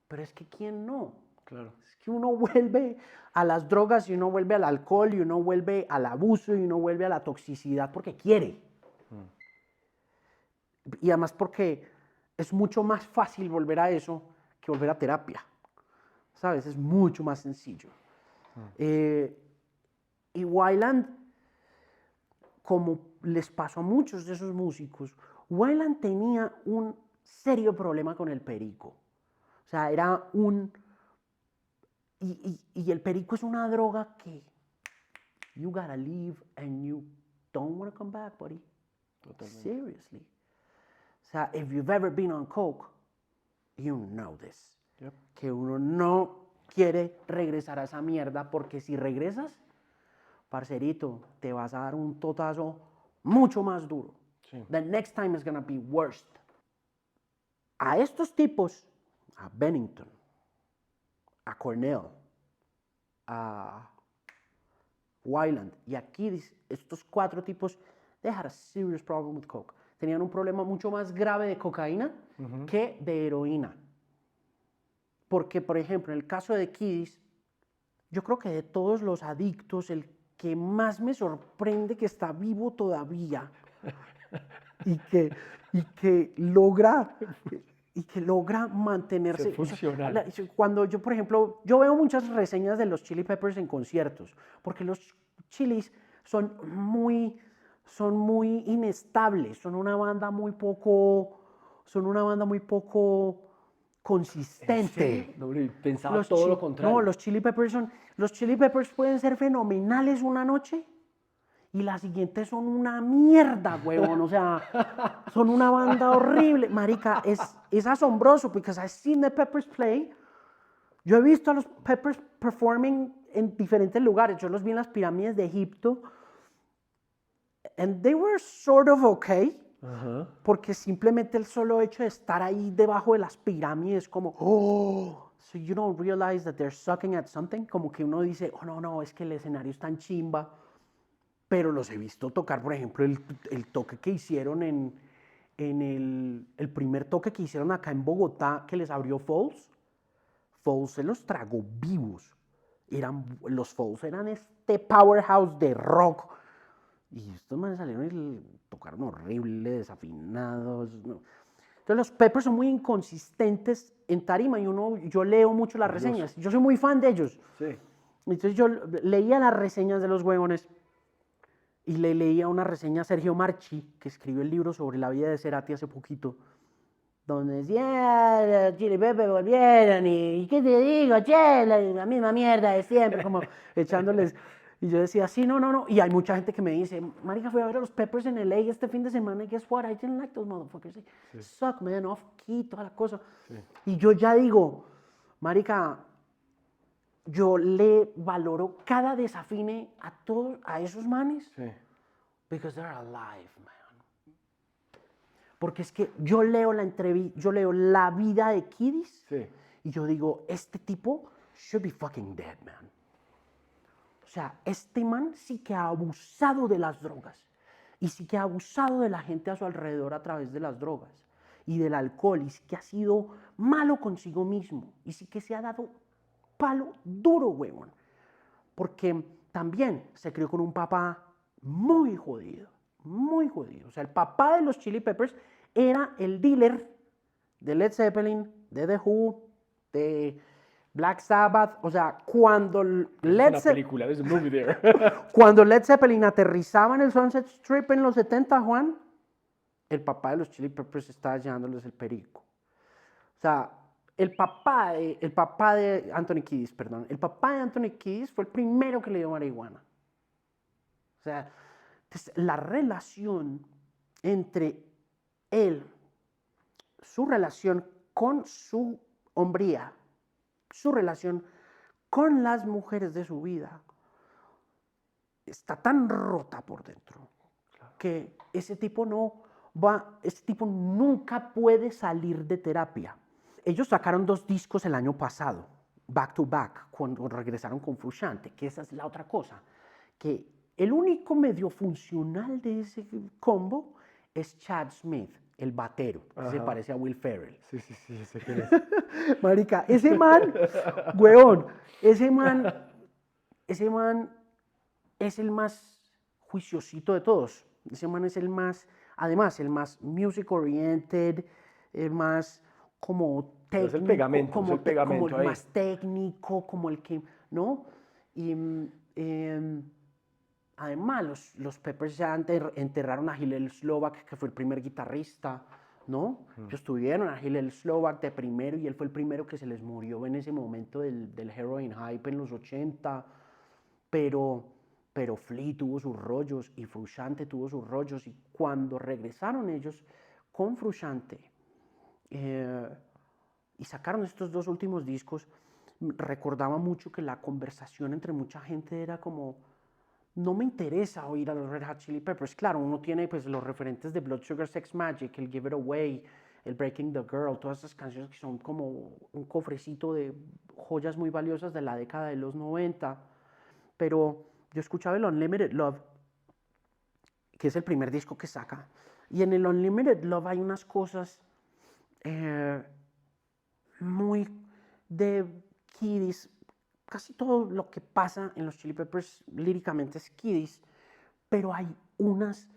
Pero es que ¿quién no? Claro. Es que uno vuelve a las drogas y uno vuelve al alcohol y uno vuelve al abuso y uno vuelve a la toxicidad porque quiere. Y además porque es mucho más fácil volver a eso que volver a terapia. ¿Sabes? Es mucho más sencillo. Y Weiland, como les pasó a muchos de esos músicos, Weiland tenía un serio problema con el perico. O sea, era un... Y el perico es una droga que you gotta leave and you don't want to come back, buddy. Totalmente. Seriously. O sea, if you've ever been on coke, you know this. Yep. Que uno no quiere regresar a esa mierda, porque si regresas, parcerito, te vas a dar un totazo mucho más duro. Sí. The next time is gonna be worse. A estos tipos, a Bennington, a Cornell, a Weiland y a Kiddis, estos 4 tipos, they had a serious problem with coke. Tenían un problema mucho más grave de cocaína que de heroína. Porque, por ejemplo, en el caso de Kiddis, yo creo que de todos los adictos, el que más me sorprende que está vivo todavía y que logra mantenerse. Ser funcional. O sea, cuando yo, por ejemplo, yo veo muchas reseñas de los Chili Peppers en conciertos, porque los Chilis son muy inestables, son una banda muy poco consistente. No, pensaba todo lo contrario. No, los Chili Peppers pueden ser fenomenales una noche y la siguiente son una mierda, huevón. O sea, son una banda horrible. Marica, es asombroso, because I've seen the Peppers play. Yo he visto a los Peppers performing en diferentes lugares. Yo los vi en las pirámides de Egipto. And they were sort of okay. Porque simplemente el solo hecho de estar ahí debajo de las pirámides, como, oh, so you don't realize that they're sucking at something. Como que uno dice, oh, no, es que el escenario es tan chimba. Pero los he visto tocar, por ejemplo, el toque que hicieron en el primer toque que hicieron acá en Bogotá, que les abrió Falls. Falls se los tragó vivos. Los Falls eran este powerhouse de rock. Y estos manes salieron y tocaron horrible, desafinados. No. Entonces los Peppers son muy inconsistentes en tarima y yo leo mucho las reseñas. Yo soy muy fan de ellos. Sí. Entonces yo leía las reseñas de los huevones y le leía una reseña a Sergio Marchi, que escribió el libro sobre la vida de Cerati hace poquito, donde decía, los Chili Peppers volvieron y ¿qué te digo, che? La misma mierda de siempre, como echándoles. Y yo decía, sí, no. Y hay mucha gente que me dice, marica, fui a ver a los Peppers en LA este fin de semana y guess what? I didn't like those motherfuckers. They suck, man, off key, toda la cosa. Sí. Y yo ya digo, marica, yo le valoro cada desafine a esos manes, Sí. because they're alive, man. Porque es que yo leo yo leo la vida de Kiddis Sí. y yo digo, este tipo should be fucking dead, man. O sea, este man sí que ha abusado de las drogas y sí que ha abusado de la gente a su alrededor a través de las drogas y del alcohol y sí que ha sido malo consigo mismo y sí que se ha dado palo duro, huevón. Porque también se crió con un papá muy jodido, muy jodido. O sea, el papá de los Chili Peppers era el dealer de Led Zeppelin, de The Who, de Black Sabbath. O sea, cuando Una película, there's a movie there. cuando Led Zeppelin aterrizaba en el Sunset Strip en los 70, Juan, el papá de los Chili Peppers estaba llevándoles el perico. O sea, el papá de Anthony Kiedis, perdón, el papá de Anthony Kiedis fue el primero que le dio marihuana. O sea, entonces, la relación entre él, su relación con su hombría, su relación con las mujeres de su vida, está tan rota por dentro que ese tipo nunca puede salir de terapia. Ellos sacaron 2 discos el año pasado, back to back, cuando regresaron con Frusciante, que esa es la otra cosa, que el único medio funcional de ese combo es Chad Smith, el batero, que se parece a Will Ferrell. Sí, sé quién es. Marica, ese man, huevón, ese man es el más juiciosito de todos. Ese man es el más, además, el más music oriented, el más como técnico, es el pegamento, como, es el pegamento como el ahí. más técnico, como el que, ¿no? Y además los Peppers ya enterraron a Hillel Slovak, que fue el primer guitarrista, ¿no? Ellos tuvieron a Hillel Slovak de primero y él fue el primero que se les murió en ese momento del heroin hype en los 80, pero Flea tuvo sus rollos y Frusciante tuvo sus rollos y cuando regresaron ellos con Frusciante y sacaron estos 2 últimos discos, recordaba mucho que la conversación entre mucha gente era como, no me interesa oír a los Red Hot Chili Peppers. Claro, uno tiene pues los referentes de Blood Sugar Sex Magic, el Give It Away, el Breaking the Girl, todas esas canciones que son como un cofrecito de joyas muy valiosas de la década de los 90, pero yo escuchaba el Unlimited Love, que es el primer disco que saca, y en el Unlimited Love hay unas cosas muy de Kiddis. Casi todo lo que pasa en los Chili Peppers líricamente es Kiddis, pero hay unas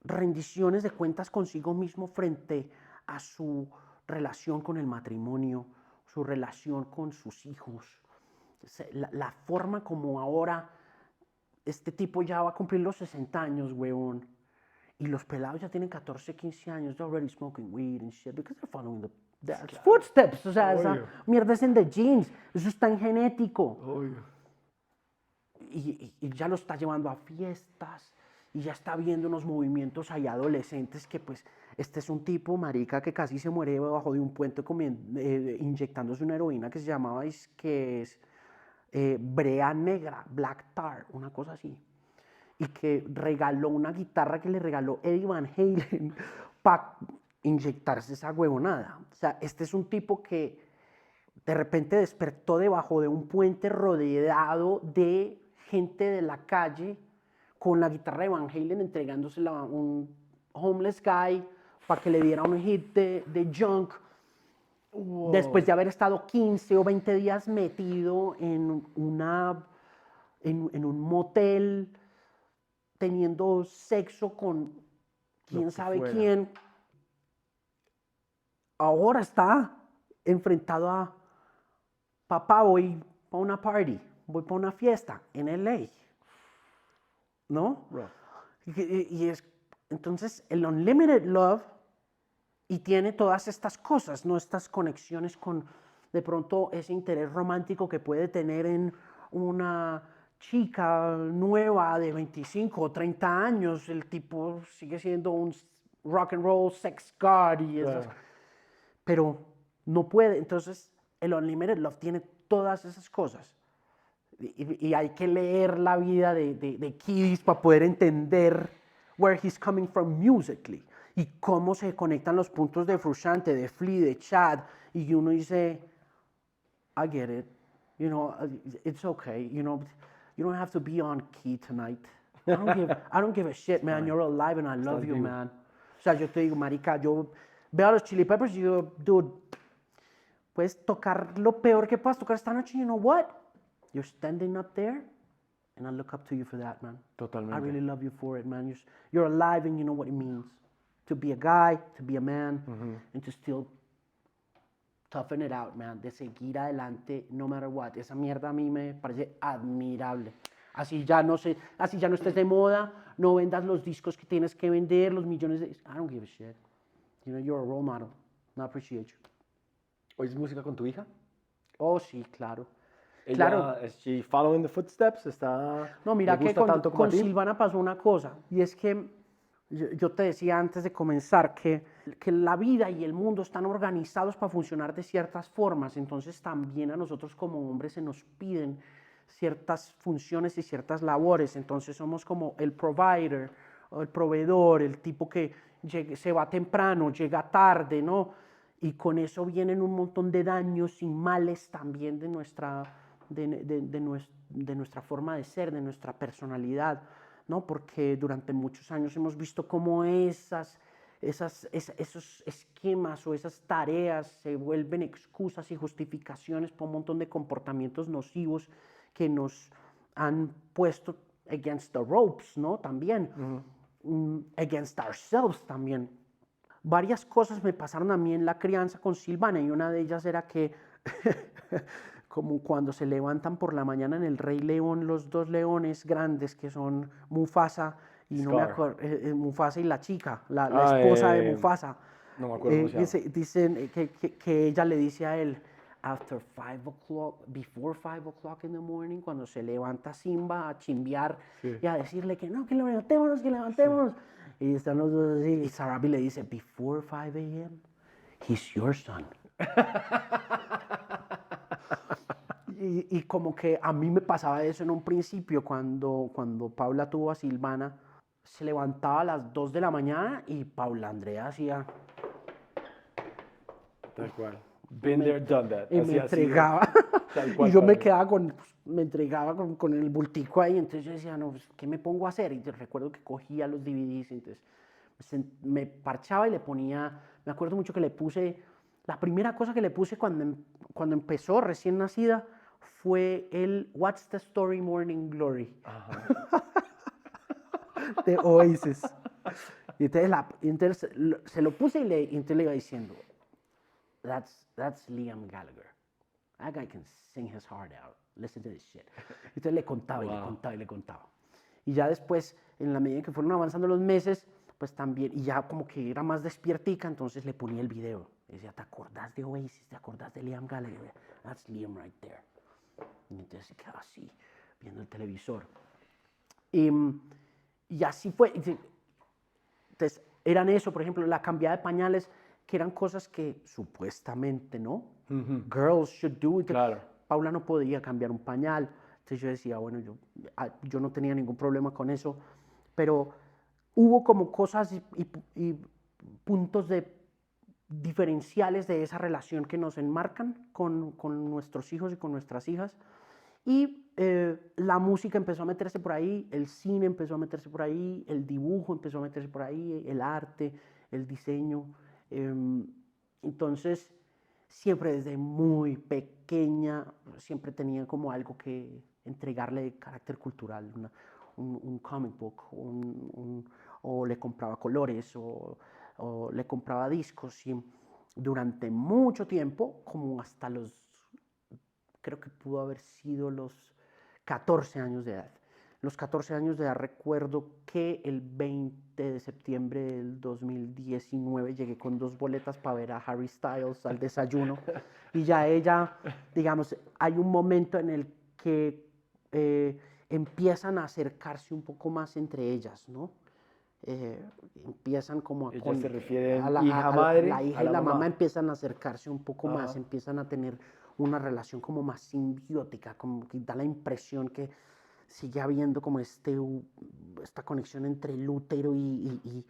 rendiciones de cuentas consigo mismo frente a su relación con el matrimonio, su relación con sus hijos, la forma como ahora este tipo ya va a cumplir los 60 años, weón. Y los pelados ya tienen 14, 15 años, they're already smoking weed and shit, because they're following the footsteps. O sea, esa mierda es en the genes, eso está en genético. Y ya lo está llevando a fiestas, y ya está viendo unos movimientos ahí adolescentes que pues, este es un tipo, marica, que casi se muere debajo de un puente inyectándose una heroína que se llamaba, que es brea negra, black tar, una cosa así. Y que regaló una guitarra que le regaló Eddie Van Halen para inyectarse esa huevonada. O sea, este es un tipo que de repente despertó debajo de un puente rodeado de gente de la calle con la guitarra de Van Halen entregándosela a un homeless guy para que le diera un hit de junk. Wow. Después de haber estado 15 o 20 días metido en un motel, teniendo sexo con quién sabe quién. ahora está enfrentado a, papá, voy para una party, voy para una fiesta en LA, ¿no? Bro. Y es, entonces, el Unlimited Love, y tiene todas estas cosas, ¿no? Estas conexiones con, de pronto, ese interés romántico que puede tener en una chica nueva de 25 o 30 años. El tipo sigue siendo un rock and roll sex god y esas, Claro. pero no puede. Entonces, el Unlimited Love tiene todas esas cosas. Y hay que leer la vida de Kiddis para poder entender where he's coming from musically y cómo se conectan los puntos de Frusciante, de Flea, de Chad, y uno dice, I get it, you know, it's okay, you know, you don't have to be on key tonight. I don't give a shit, man, you're alive and I love you, vivo. man. O sea, yo te digo, marica, yo veo a los Chili Peppers y digo, dude, puedes tocar lo peor que puedas tocar esta noche, you know what? You're standing up there, and I look up to you for that, man. Totalmente. I really love you for it, man. You're alive, and you know what it means to be a guy, to be a man, and to still toughen it out, man. De seguir adelante, no matter what. Esa mierda a mí me parece admirable. Así ya no sé, así ya no estés de moda, no vendas los discos que tienes que vender, los millones de... I don't give a shit. You know, you're a role model. I appreciate you. ¿Oyes música con tu hija? Oh, sí, claro. Ella, Claro. ¿is she following the footsteps? ¿Está, No, mira le que gusta tanto como a con ti? Silvana pasó una cosa, y es que yo te decía antes de comenzar que la vida y el mundo están organizados para funcionar de ciertas formas, entonces también a nosotros como hombres se nos piden ciertas funciones y ciertas labores, entonces somos como el provider, o el proveedor, el tipo que se va temprano, llega tarde, ¿no? Y con eso vienen un montón de daños y males también de nuestra forma de ser, de nuestra personalidad, ¿no? Porque durante muchos años hemos visto cómo esos esquemas o esas tareas se vuelven excusas y justificaciones para un montón de comportamientos nocivos que nos han puesto against the ropes, ¿no? También, against ourselves también. Varias cosas me pasaron a mí en la crianza con Silvana y una de ellas era que como cuando se levantan por la mañana en el Rey León los dos leones grandes que son Mufasa y no me Scar. acuerdo, Mufasa y la chica, la esposa de Mufasa. no me acuerdo cómo se llama. Dicen que ella le dice a él, after 5 o'clock, before 5 o'clock in the morning, cuando se levanta Simba a chimbear y a decirle que no, que levantémonos, que levantémonos. Y están los dos así, y Sarabi le dice, before 5 a.m., he's your son. Y como que a mí me pasaba eso en un principio, cuando Paula tuvo a Silvana, se levantaba a las 2 de la mañana y Paula Andrea hacía... Tal cual. Been there, done that. Y Así me ha sido. entregaba. Tal cual Y yo para me mí. quedaba me entregaba con el bultico ahí. Entonces yo decía, no, pues, ¿qué me pongo a hacer? Y yo recuerdo que cogía los DVDs. Entonces me parchaba y le ponía. Me acuerdo mucho que le puse. La primera cosa que le puse cuando empezó, recién nacida, fue el What's the Story Morning Glory de Oasis. Y entonces se lo puse y entonces le iba diciendo, That's Liam Gallagher. That guy can sing his heart out. Listen to this shit. Entonces le contaba y le contaba y le contaba. Y ya después, en la medida en que fueron avanzando los meses, pues también, y ya como que era más despiertica, entonces le ponía el video. Y decía, ¿te acordás de Oasis? ¿Te acordás de Liam Gallagher? That's Liam right there. Y entonces se quedaba así, viendo el televisor. Y así fue. Entonces, eran eso, por ejemplo, la cambiada de pañales, que eran cosas que supuestamente, ¿no? Girls should do it. Claro. Paula no podía cambiar un pañal. Entonces yo decía, bueno, yo no tenía ningún problema con eso, pero hubo como cosas y puntos diferenciales de esa relación que nos enmarcan con nuestros hijos y con nuestras hijas. Y la música empezó a meterse por ahí, el cine empezó a meterse por ahí, el dibujo empezó a meterse por ahí, el arte, el diseño. Entonces, siempre desde muy pequeña, siempre tenía como algo que entregarle de carácter cultural, un comic book, o le compraba colores, o le compraba discos. durante mucho tiempo, como hasta creo que pudo haber sido los 14 años de edad. Los 14 años de edad recuerdo que el 20 de septiembre del 2019 llegué con 2 boletas para ver a Harry Styles al desayuno y ya ella, digamos, hay un momento en el que empiezan a acercarse un poco más entre ellas, ¿no? Empiezan como a... Ella se refiere la hija-madre hija a y la la mamá. mamá empiezan a acercarse un poco más, Ajá. empiezan a tener una relación como más simbiótica, como que da la impresión que sigue habiendo como esta conexión entre el útero y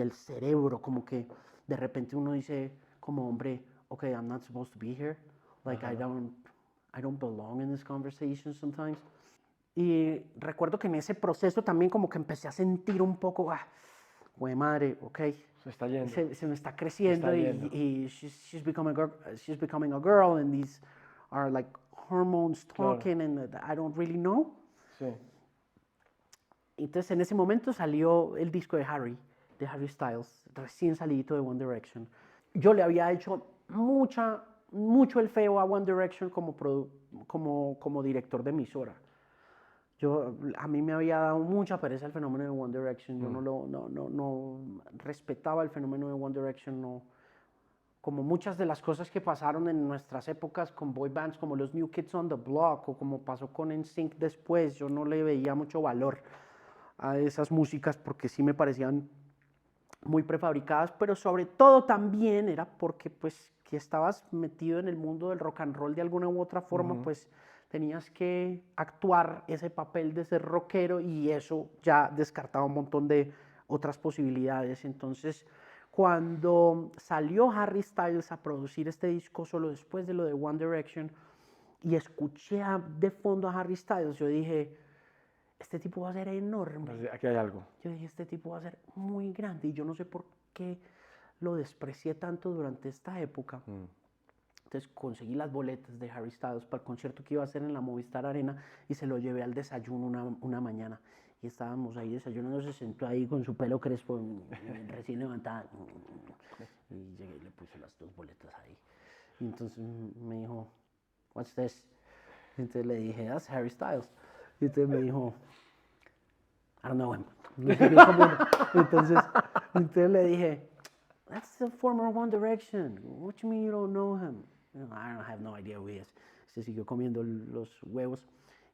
el cerebro, como que de repente uno dice como hombre, okay, I'm not supposed to be here, like I don't belong in this conversation sometimes. Y recuerdo que en ese proceso también como que empecé a sentir un poco, güey madre, ok, Se está yendo. se me está creciendo Se está yendo. y she's becoming a girl and these are like hormones talking Claro. and I don't really know. Sí. Entonces en ese momento salió el disco de Harry Styles, recién salidito de One Direction. Yo le había hecho mucho el feo a One Direction como director de emisora. A mí me había dado mucha pereza el fenómeno de One Direction. Yo no respetaba el fenómeno de One Direction. No, como muchas de las cosas que pasaron en nuestras épocas con boy bands como los New Kids on the Block o como pasó con NSYNC después, yo no le veía mucho valor a esas músicas porque sí me parecían muy prefabricadas, pero sobre todo también era porque pues que estabas metido en el mundo del rock and roll de alguna u otra forma, pues tenías que actuar ese papel de ser rockero y eso ya descartaba un montón de otras posibilidades. Entonces, cuando salió Harry Styles a producir este disco solo después de lo de One Direction y escuché de fondo a Harry Styles, yo dije, este tipo va a ser enorme. Aquí hay algo. Yo dije, este tipo va a ser muy grande y yo no sé por qué lo desprecié tanto durante esta época. Entonces conseguí las boletas de Harry Styles para el concierto que iba a hacer en la Movistar Arena y se lo llevé al desayuno una mañana. Y estábamos ahí desayunando, se sentó ahí con su pelo crespo, recién levantada. Y llegué y le puse las 2 boletas ahí. Y entonces me dijo, what's this? Y entonces le dije, that's Harry Styles. Y entonces me dijo, I don't know him. Entonces le dije, that's the former One Direction. What do you mean you don't know him? I don't have no idea who he is. Se siguió comiendo los huevos.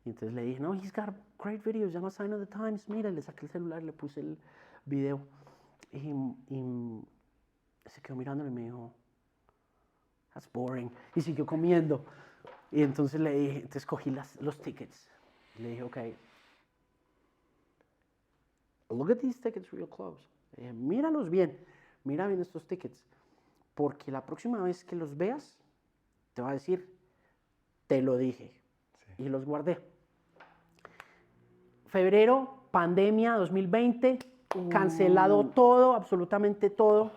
Y entonces le dije, no, he's got great videos. Llama Sign of the Times. Mira, le saqué el celular, le puse el video. Y se quedó mirándolo y me dijo, that's boring. Y siguió comiendo. Y entonces le dije, entonces cogí los tickets. Le dije, okay, look at these tickets real close. Míralos bien, mira bien estos tickets, porque la próxima vez que los veas, te va a decir, te lo dije. Sí. Y los guardé. Febrero, pandemia 2020, cancelado todo, absolutamente todo.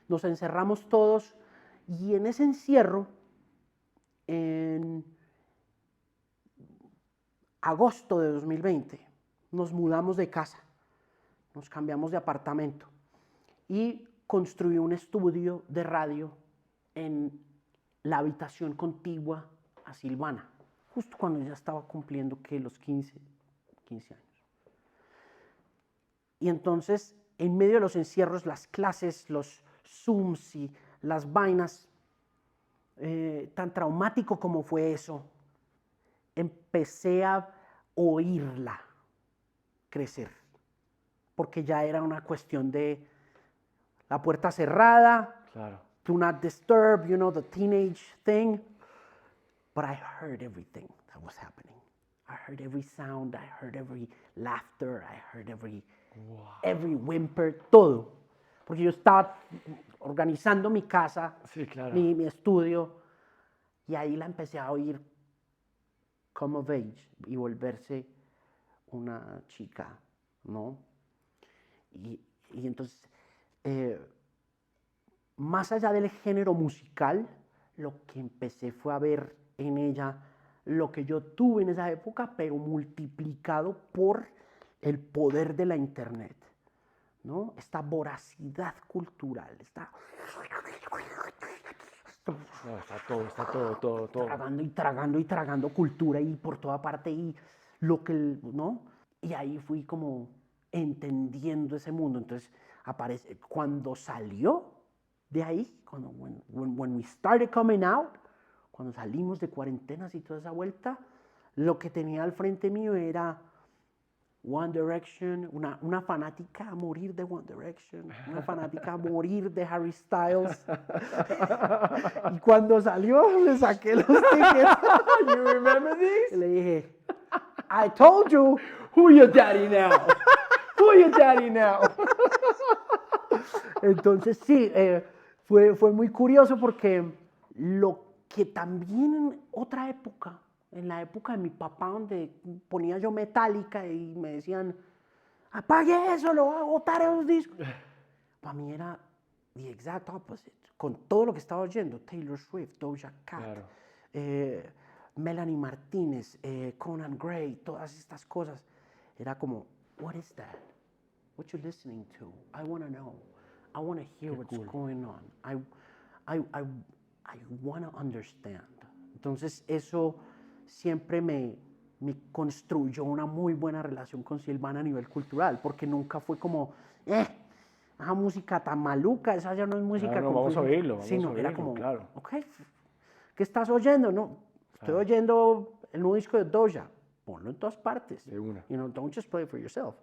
Nos encerramos todos y en ese encierro, en agosto de 2020, nos mudamos de casa, nos cambiamos de apartamento y construí un estudio de radio en la habitación contigua a Silvana, justo cuando ya estaba cumpliendo los 15 años. Y entonces, en medio de los encierros, las clases, los Zooms y las vainas, tan traumático como fue eso, empecé a oírla crecer, porque ya era una cuestión de la puerta cerrada, claro. Do not disturb, the teenage thing. But I heard everything that was happening. I heard every sound, I heard every laughter, I heard every whimper, todo. Porque yo estaba organizando mi casa, sí, claro. mi estudio, y ahí la empecé a oír come of age y volverse una chica, ¿no? Y entonces, más allá del género musical, lo que empecé fue a ver en ella lo que yo tuve en esa época, pero multiplicado por el poder de la internet, ¿no? Esta voracidad cultural, No, está todo. tragando y tragando y tragando cultura y por toda parte y lo que, ¿no? Y ahí fui como entendiendo ese mundo. Entonces, aparece, cuando salió de ahí, cuando, when we started coming out, cuando salimos de cuarentenas y toda esa vuelta, lo que tenía al frente mío era One Direction, una fanática a morir de One Direction, una fanática a morir de Harry Styles. Y cuando salió, me saqué los tickets. You remember this? Y le dije, I told you. Who your daddy now? Who your daddy now? Entonces sí, fue muy curioso porque lo que también en otra época, en la época de mi papá, donde ponía yo Metallica y me decían, apague eso, lo voy a botar esos discos. Para mí era the exact opposite. Con todo lo que estaba oyendo, Taylor Swift, Doja Cat, Claro. Melanie Martínez, Conan Gray, todas estas cosas. Era como, what is that? What you listening to? I want to know. I want to hear what's going on. I want to understand. Entonces eso siempre me construyó una muy buena relación con Silvana a nivel cultural, porque nunca fue como, esa música tan maluca, esa ya no es música. No, vamos a oírlo, Era como, claro. ok, ¿qué estás oyendo? No, estoy oyendo el nuevo disco de Doja, ponlo en todas partes. De una. You know, don't just play it for yourself.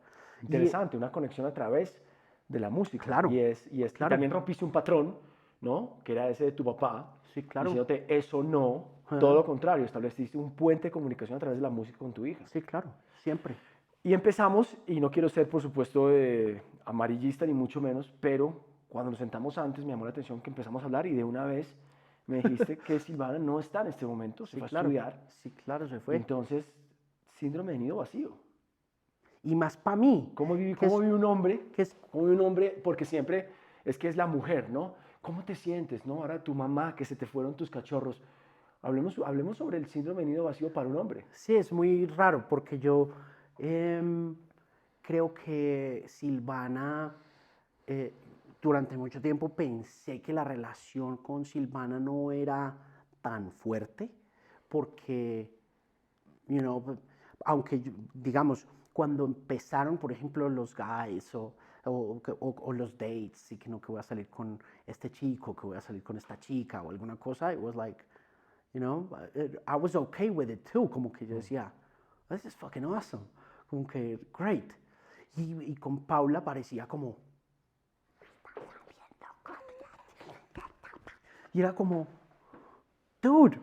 Interesante, una conexión a través de la música. Claro. Y Claro. también rompiste un patrón, ¿no? Que era ese de tu papá. Sí, claro. Diciéndote, eso no. Todo lo contrario, estableciste un puente de comunicación a través de la música con tu hija. Sí, claro, siempre. Y empezamos, y no quiero ser, por supuesto, amarillista ni mucho menos, pero cuando nos sentamos antes me llamó la atención que empezamos a hablar y de una vez me dijiste que Silvana no está en este momento, se fue a estudiar. Sí, claro, se fue. Entonces, síndrome de nido vacío. Y más para mí. ¿Cómo vive que es- un hombre? que es- ¿Cómo vive un hombre? Porque siempre es que es la mujer, ¿no? ¿Cómo te sientes, no? Ahora tu mamá, que se te fueron tus cachorros. Hablemos sobre el síndrome de nido vacío para un hombre. Sí, es muy raro porque yo creo que Silvana, durante mucho tiempo pensé que la relación con Silvana no era tan fuerte porque, you know, aunque digamos, cuando empezaron, por ejemplo, los guys o los dates, y que no, que voy a salir con este chico, que voy a salir con esta chica o alguna cosa, it was like, you know, I was okay with it too, como que yo decía, this is fucking awesome, como que great. Y con Paula parecía como, y era como, dude,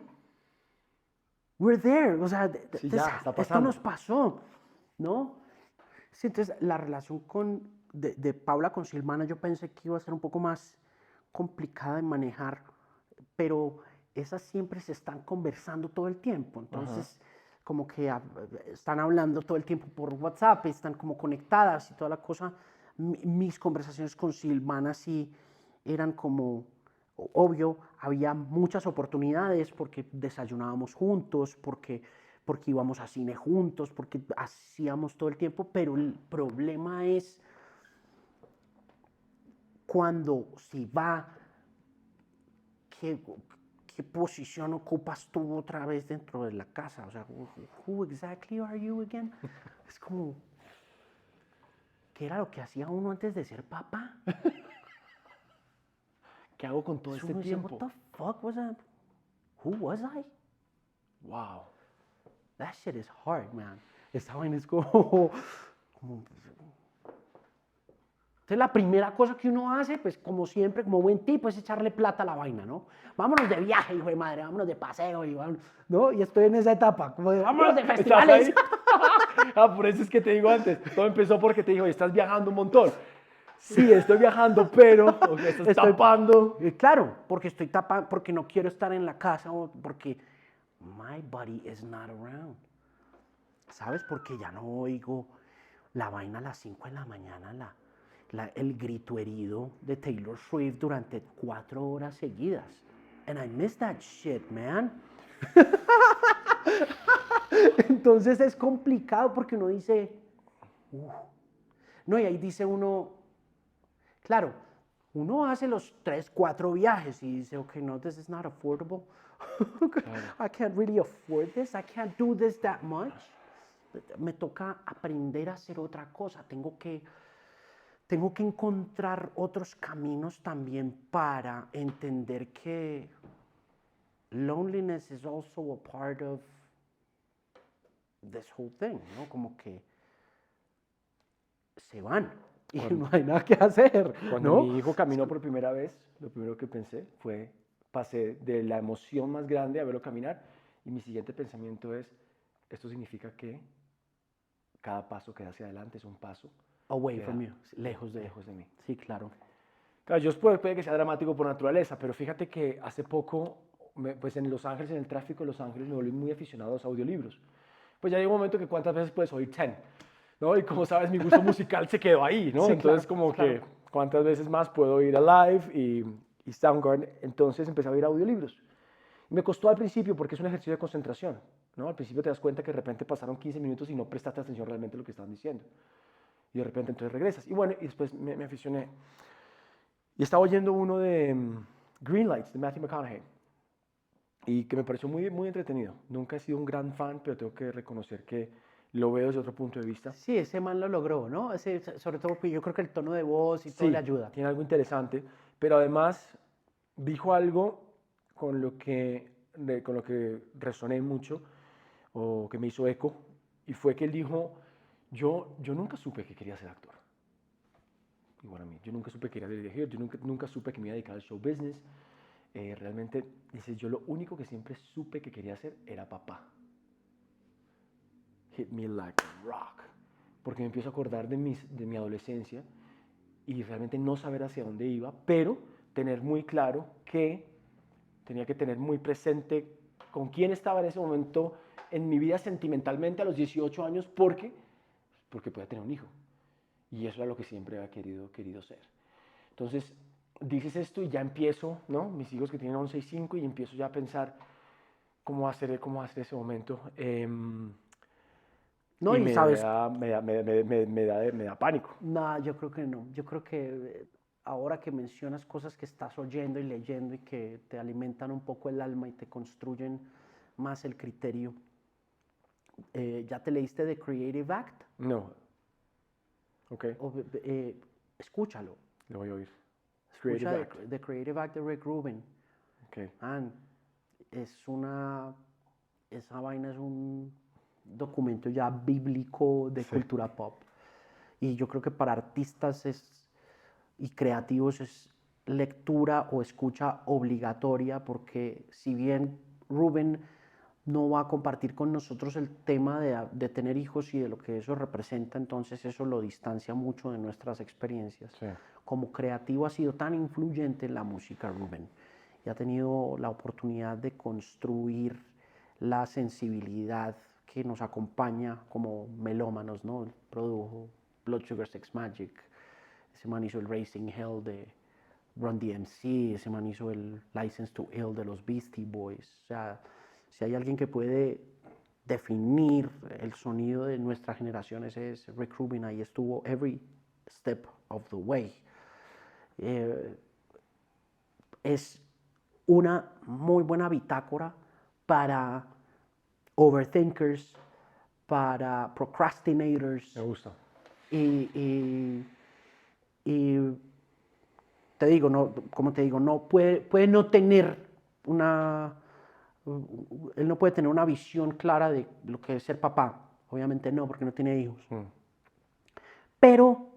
we're there, o sea, Sí, ya, está esto pasando. nos pasó, ¿no? Sí, entonces la relación de Paula con Silvana yo pensé que iba a ser un poco más complicada de manejar, pero esas siempre se están conversando todo el tiempo, entonces como que están hablando todo el tiempo por WhatsApp, están como conectadas y toda la cosa. Mis conversaciones con Silvana sí eran como, obvio, había muchas oportunidades porque desayunábamos juntos, porque íbamos a cine juntos, porque hacíamos todo el tiempo, pero el problema es cuando se va, ¿qué posición ocupas tú otra vez dentro de la casa? O sea, who exactly are you again? Es como, ¿qué era lo que hacía uno antes de ser papá? ¿Qué hago con todo este Uno dice, tiempo? what the fuck was that? Who was I? Wow. That shit is hard, man. Esa vaina es como... Entonces la primera cosa que uno hace, pues como siempre, como buen tipo, es echarle plata a la vaina, ¿no? Vámonos de viaje, hijo de madre, vámonos de paseo, y vámonos, ¿no? Y estoy en esa etapa, como de vámonos de ¿Estás festivales. ahí? Por eso es que te digo antes. Todo empezó porque te dijo, estás viajando un montón. Sí, estoy viajando, pero estás Estoy- tapando. Claro, porque estoy tapando, porque no quiero estar en la casa, o porque my buddy is not around. ¿Sabes? Porque ya no oigo la vaina a las 5 de la mañana, el grito herido de Taylor Swift durante 4 horas seguidas. And I miss that shit, man. Entonces es complicado porque uno dice, no, y ahí dice uno, claro, uno hace los 3, 4 viajes y dice, ok, no, this is not affordable. I can't really afford this. I can't do this that much. Me toca aprender a hacer otra cosa. Tengo que encontrar otros caminos también para entender que loneliness is also a part of this whole thing, ¿no? Como que se van y no hay nada que hacer, Cuando ¿no? mi hijo caminó por primera vez, lo primero que pensé fue, pasé de la emoción más grande a verlo caminar y mi siguiente pensamiento es, esto significa que cada paso que da hacia adelante es un paso Away que from da you, lejos de mí. Sí, claro. Claro, yo puede que sea dramático por naturaleza, pero fíjate que hace poco, pues en Los Ángeles, en el tráfico de Los Ángeles, me volví muy aficionado a los audiolibros. Pues ya llega un momento que cuántas veces puedes oír 10, ¿no? Y como sabes, mi gusto musical se quedó ahí, ¿no? Sí, Entonces claro, como claro. que cuántas veces más puedo ir a Live y Soundgarden. Entonces empecé a oír audiolibros. Y me costó al principio porque es un ejercicio de concentración, ¿no? Al principio te das cuenta que de repente pasaron 15 minutos y no prestaste atención realmente a lo que estaban diciendo. Y de repente entonces regresas. Y bueno, y después me aficioné. Y estaba oyendo uno de Green Lights, de Matthew McConaughey. Y que me pareció muy entretenido. Nunca he sido un gran fan, pero tengo que reconocer que lo veo desde otro punto de vista. Sí, ese man lo logró, ¿no? Sobre todo porque yo creo que el tono de voz y todo le Sí, ayuda. tiene algo interesante, pero además dijo algo con lo que resoné mucho o que me hizo eco, y fue que él dijo, yo nunca supe que quería ser actor. Igual a mí, yo nunca supe que quería dirigir, yo nunca supe que me iba a dedicar al show business. Realmente, dice, yo lo único que siempre supe que quería hacer era papá. Hit me like a rock. Porque me empiezo a acordar de mi adolescencia y realmente no saber hacia dónde iba, pero tener muy claro que tenía que tener muy presente con quién estaba en ese momento en mi vida sentimentalmente a los 18 años, porque podía tener un hijo. Y eso era lo que siempre había querido ser. Entonces, dices esto y ya empiezo, ¿no? Mis hijos que tienen 11 y 5, y empiezo ya a pensar cómo hacer ese momento. No, Y y sabes, me da pánico. nada, yo creo que no. Yo creo que ahora que mencionas cosas que estás oyendo y leyendo y que te alimentan un poco el alma y te construyen más el criterio, ¿ya te leíste The Creative Act? No. Ok, O, escúchalo. lo voy a oír. Escucha Creative Act. The Creative Act de Rick Rubin. Ok. Man, esa vaina es un documento ya bíblico de Sí. cultura pop. Y yo creo que para artistas y creativos es lectura o escucha obligatoria, porque si bien Rubén no va a compartir con nosotros el tema de tener hijos y de lo que eso representa, entonces eso lo distancia mucho de nuestras experiencias. Sí. Como creativo ha sido tan influyente en la música Rubén y ha tenido la oportunidad de construir la sensibilidad que nos acompaña como melómanos, ¿no? Él produjo Blood Sugar Sex Magic, ese man hizo el Raising Hell de Run DMC, ese man hizo el License to Ill de los Beastie Boys. O sea, si hay alguien que puede definir el sonido de nuestra generación, ese es Rick Rubin. Ahí estuvo every step of the way. Es una muy buena bitácora para overthinkers, para procrastinators. Me gusta. Y te digo, no, como te digo, no puede no tener él no puede tener una visión clara de lo que es ser papá. Obviamente no, porque no tiene hijos. Pero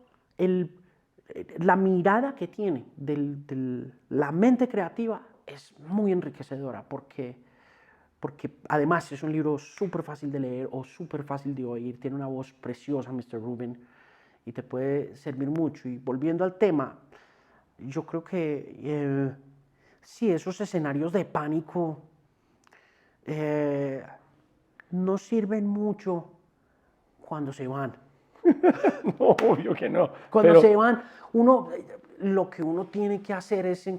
la mirada que tiene de la mente creativa es muy enriquecedora, porque además es un libro súper fácil de leer o súper fácil de oír. Tiene una voz preciosa, Mr. Rubin, y te puede servir mucho. Y volviendo al tema, yo creo que sí, esos escenarios de pánico no sirven mucho cuando se van. No, obvio que no. Cuando se van, lo que uno tiene que hacer es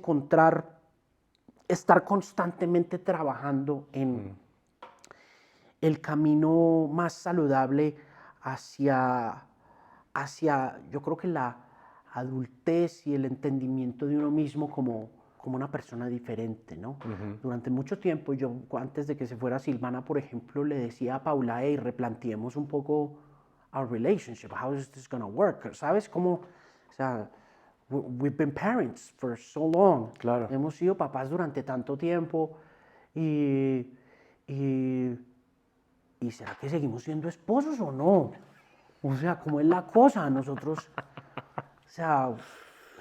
estar constantemente trabajando en el camino más saludable hacia yo creo que adultez y el entendimiento de uno mismo como una persona diferente, ¿no? Durante mucho tiempo, yo antes de que se fuera Silvana, por ejemplo, le decía a Paula, hey, replanteemos un poco our relationship, how is this gonna work? ¿Sabes cómo? O sea, we've been parents for so long. Claro. Hemos sido papás durante tanto tiempo y ¿será que seguimos siendo esposos o no? O sea, ¿cómo es la cosa? Nosotros, o sea,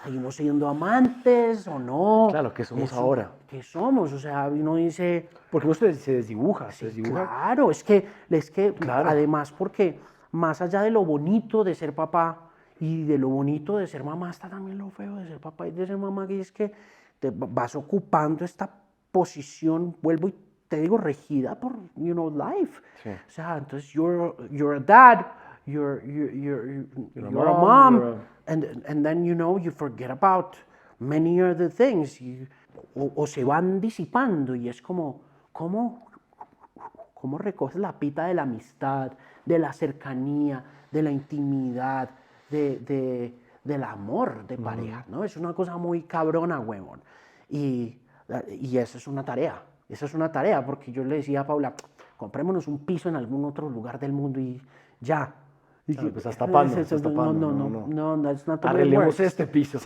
¿seguimos siendo amantes o no? Claro, ¿qué somos ahora? ¿Qué somos? O sea, uno dice... Porque uno se desdibuja, se Sí, desdibuja. claro, es que Claro. además porque más allá de lo bonito de ser papá y de lo bonito de ser mamá, está también lo feo de ser papá y de ser mamá, que es que te vas ocupando esta posición, vuelvo y te digo, regida por, life. Sí. O sea, entonces you're a dad, you're a mom, and then, you forget about many other things. O se van disipando y es como, ¿cómo recoges la pita de la amistad, de la cercanía, de la intimidad, del amor de pareja, ¿no? Es una cosa muy cabrona, huevón. Y eso es una tarea. Eso es una tarea, porque yo le decía a Paula, comprémonos un piso en algún otro lugar del mundo y ya. Claro, pues estás tapando, estás tapando. No, that's not the way it Arreglemos works. este piso.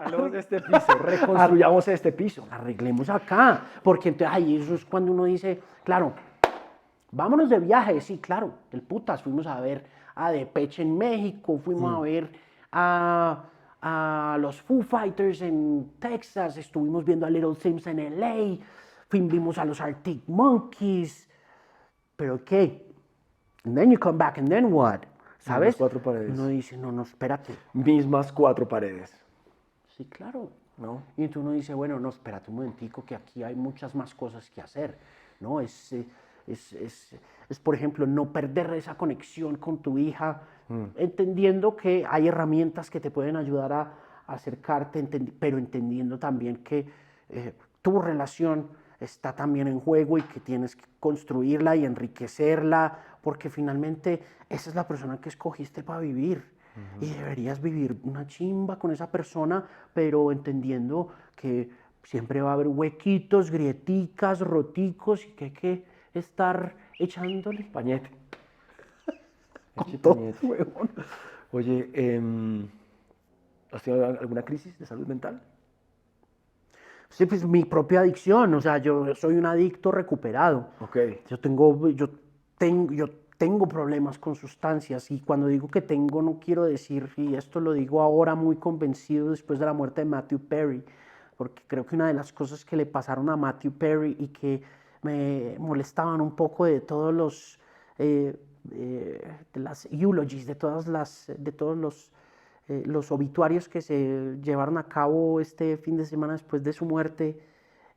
Arreglemos este piso, reconstruyamos este piso. Arreglemos acá, porque entonces, eso es cuando uno dice, claro, vámonos de viaje, sí, claro, del putas, fuimos a ver a Depeche en México, fuimos a ver a los Foo Fighters en Texas, estuvimos viendo a Little Sims en LA, vimos a los Arctic Monkeys, pero ¿qué? And then you come back and then what? ¿Sabes? Mismas cuatro paredes. Uno dice, no, espérate. Mismas cuatro paredes. Sí, claro. ¿No? Y entonces uno dice, bueno, no, espérate un momentico, que aquí hay muchas más cosas que hacer, ¿no? Es por ejemplo, no perder esa conexión con tu hija, entendiendo que hay herramientas que te pueden ayudar a acercarte, pero entendiendo también que tu relación está también en juego y que tienes que construirla y enriquecerla, porque finalmente esa es la persona que escogiste para vivir. Y deberías vivir una chimba con esa persona, pero entendiendo que siempre va a haber huequitos, grieticas, roticos y que hay que estar echándole Pañete. con todo, huevón. Oye, ¿has tenido alguna crisis de salud mental? Sí, pues mi propia adicción, o sea, yo soy un adicto recuperado. Ok. Yo tengo problemas con sustancias y cuando digo que tengo no quiero decir, y esto lo digo ahora muy convencido después de la muerte de Matthew Perry, porque creo que una de las cosas que le pasaron a Matthew Perry y que me molestaban un poco de todos los de las eulogies, de todos los obituarios que se llevaron a cabo este fin de semana después de su muerte,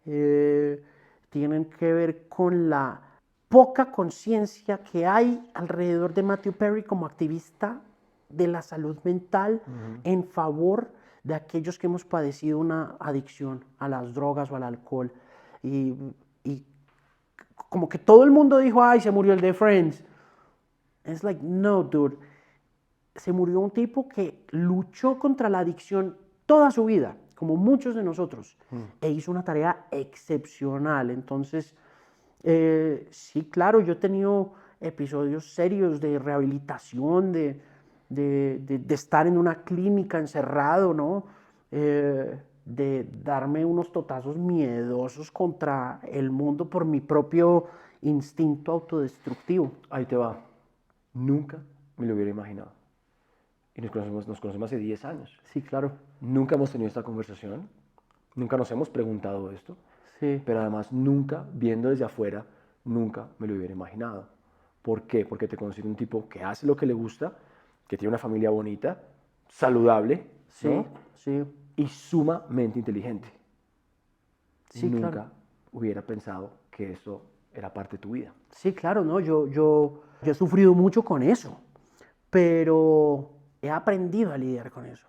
tienen que ver con la poca conciencia que hay alrededor de Matthew Perry como activista de la salud mental en favor de aquellos que hemos padecido una adicción a las drogas o al alcohol. Y como que todo el mundo dijo, ay, se murió el de Friends. It's like, no, dude. Se murió un tipo que luchó contra la adicción toda su vida, como muchos de nosotros, e hizo una tarea excepcional. Entonces, sí, claro, yo he tenido episodios serios de rehabilitación, de estar en una clínica encerrado, ¿no? De darme unos totazos miedosos contra el mundo por mi propio instinto autodestructivo. Ahí te va. Nunca me lo hubiera imaginado. Y nos conocemos hace 10 años. Sí, claro. Nunca hemos tenido esta conversación. Nunca nos hemos preguntado esto. Sí. Pero además nunca, viendo desde afuera, nunca me lo hubiera imaginado. ¿Por qué? Porque te considero un tipo que hace lo que le gusta, que tiene una familia bonita, saludable, Sí, ¿no? sí. Y sumamente inteligente. Sí, Nunca claro. hubiera pensado que eso era parte de tu vida. Sí, claro, ¿no? Yo he sufrido mucho con eso, pero he aprendido a lidiar con eso.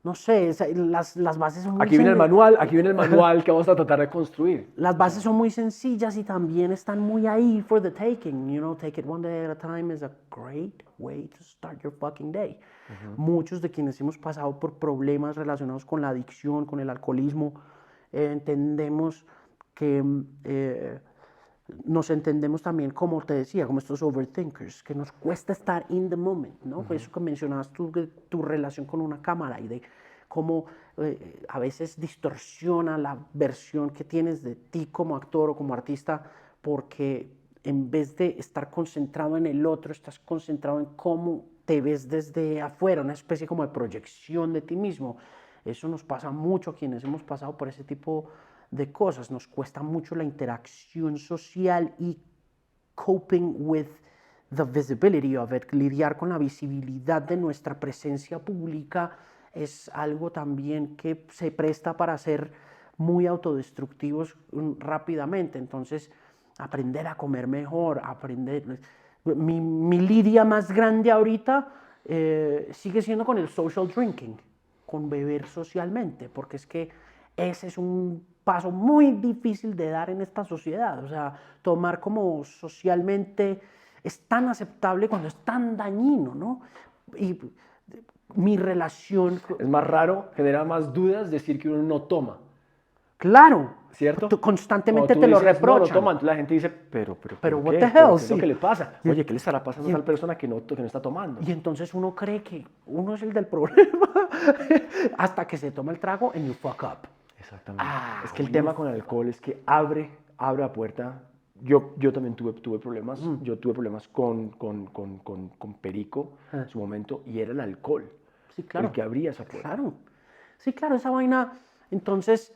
No sé, las bases son muy Aquí viene el manual que vamos a tratar de construir. Las bases son muy sencillas y también están muy ahí for the taking. You know, take it one day at a time is a great way to start your fucking day. Muchos de quienes hemos pasado por problemas relacionados con la adicción, con el alcoholismo, entendemos que nos entendemos también, como te decía, como estos overthinkers, que nos cuesta estar in the moment, ¿no? Eso que mencionabas tú, de tu relación con una cámara y de cómo a veces distorsiona la versión que tienes de ti como actor o como artista, porque en vez de estar concentrado en el otro, estás concentrado en cómo te ves desde afuera, una especie como de proyección de ti mismo. Eso nos pasa mucho a quienes hemos pasado por ese tipo de cosas. Nos cuesta mucho la interacción social y coping with the visibility of it. Lidiar con la visibilidad de nuestra presencia pública es algo también que se presta para ser muy autodestructivos rápidamente. Entonces, aprender a comer mejor, aprender... Mi lidia más grande ahorita sigue siendo con el social drinking, con beber socialmente, porque es que ese es un paso muy difícil de dar en esta sociedad. O sea, tomar como socialmente es tan aceptable cuando es tan dañino, ¿no? Y mi relación... Es más raro, genera más dudas decir que uno no toma, Claro, ¿cierto? tú constantemente Cuando te tú lo dices, no, reprochan. no toma, entonces la gente dice, pero what ¿qué? the hell, ¿Pero qué es sí. lo que le pasa? Y- Oye, ¿qué le estará pasando a y- tal persona que no está tomando? Y entonces uno cree que uno es el del problema hasta que se toma el trago and you fuck up. Exactamente. Ah, Es que el when tema you- con el alcohol es que abre la puerta. Yo también tuve problemas. Yo tuve problemas con Perico en su momento y era el alcohol Sí, claro. el que abría esa puerta. Claro. Sí, claro, esa vaina. Entonces,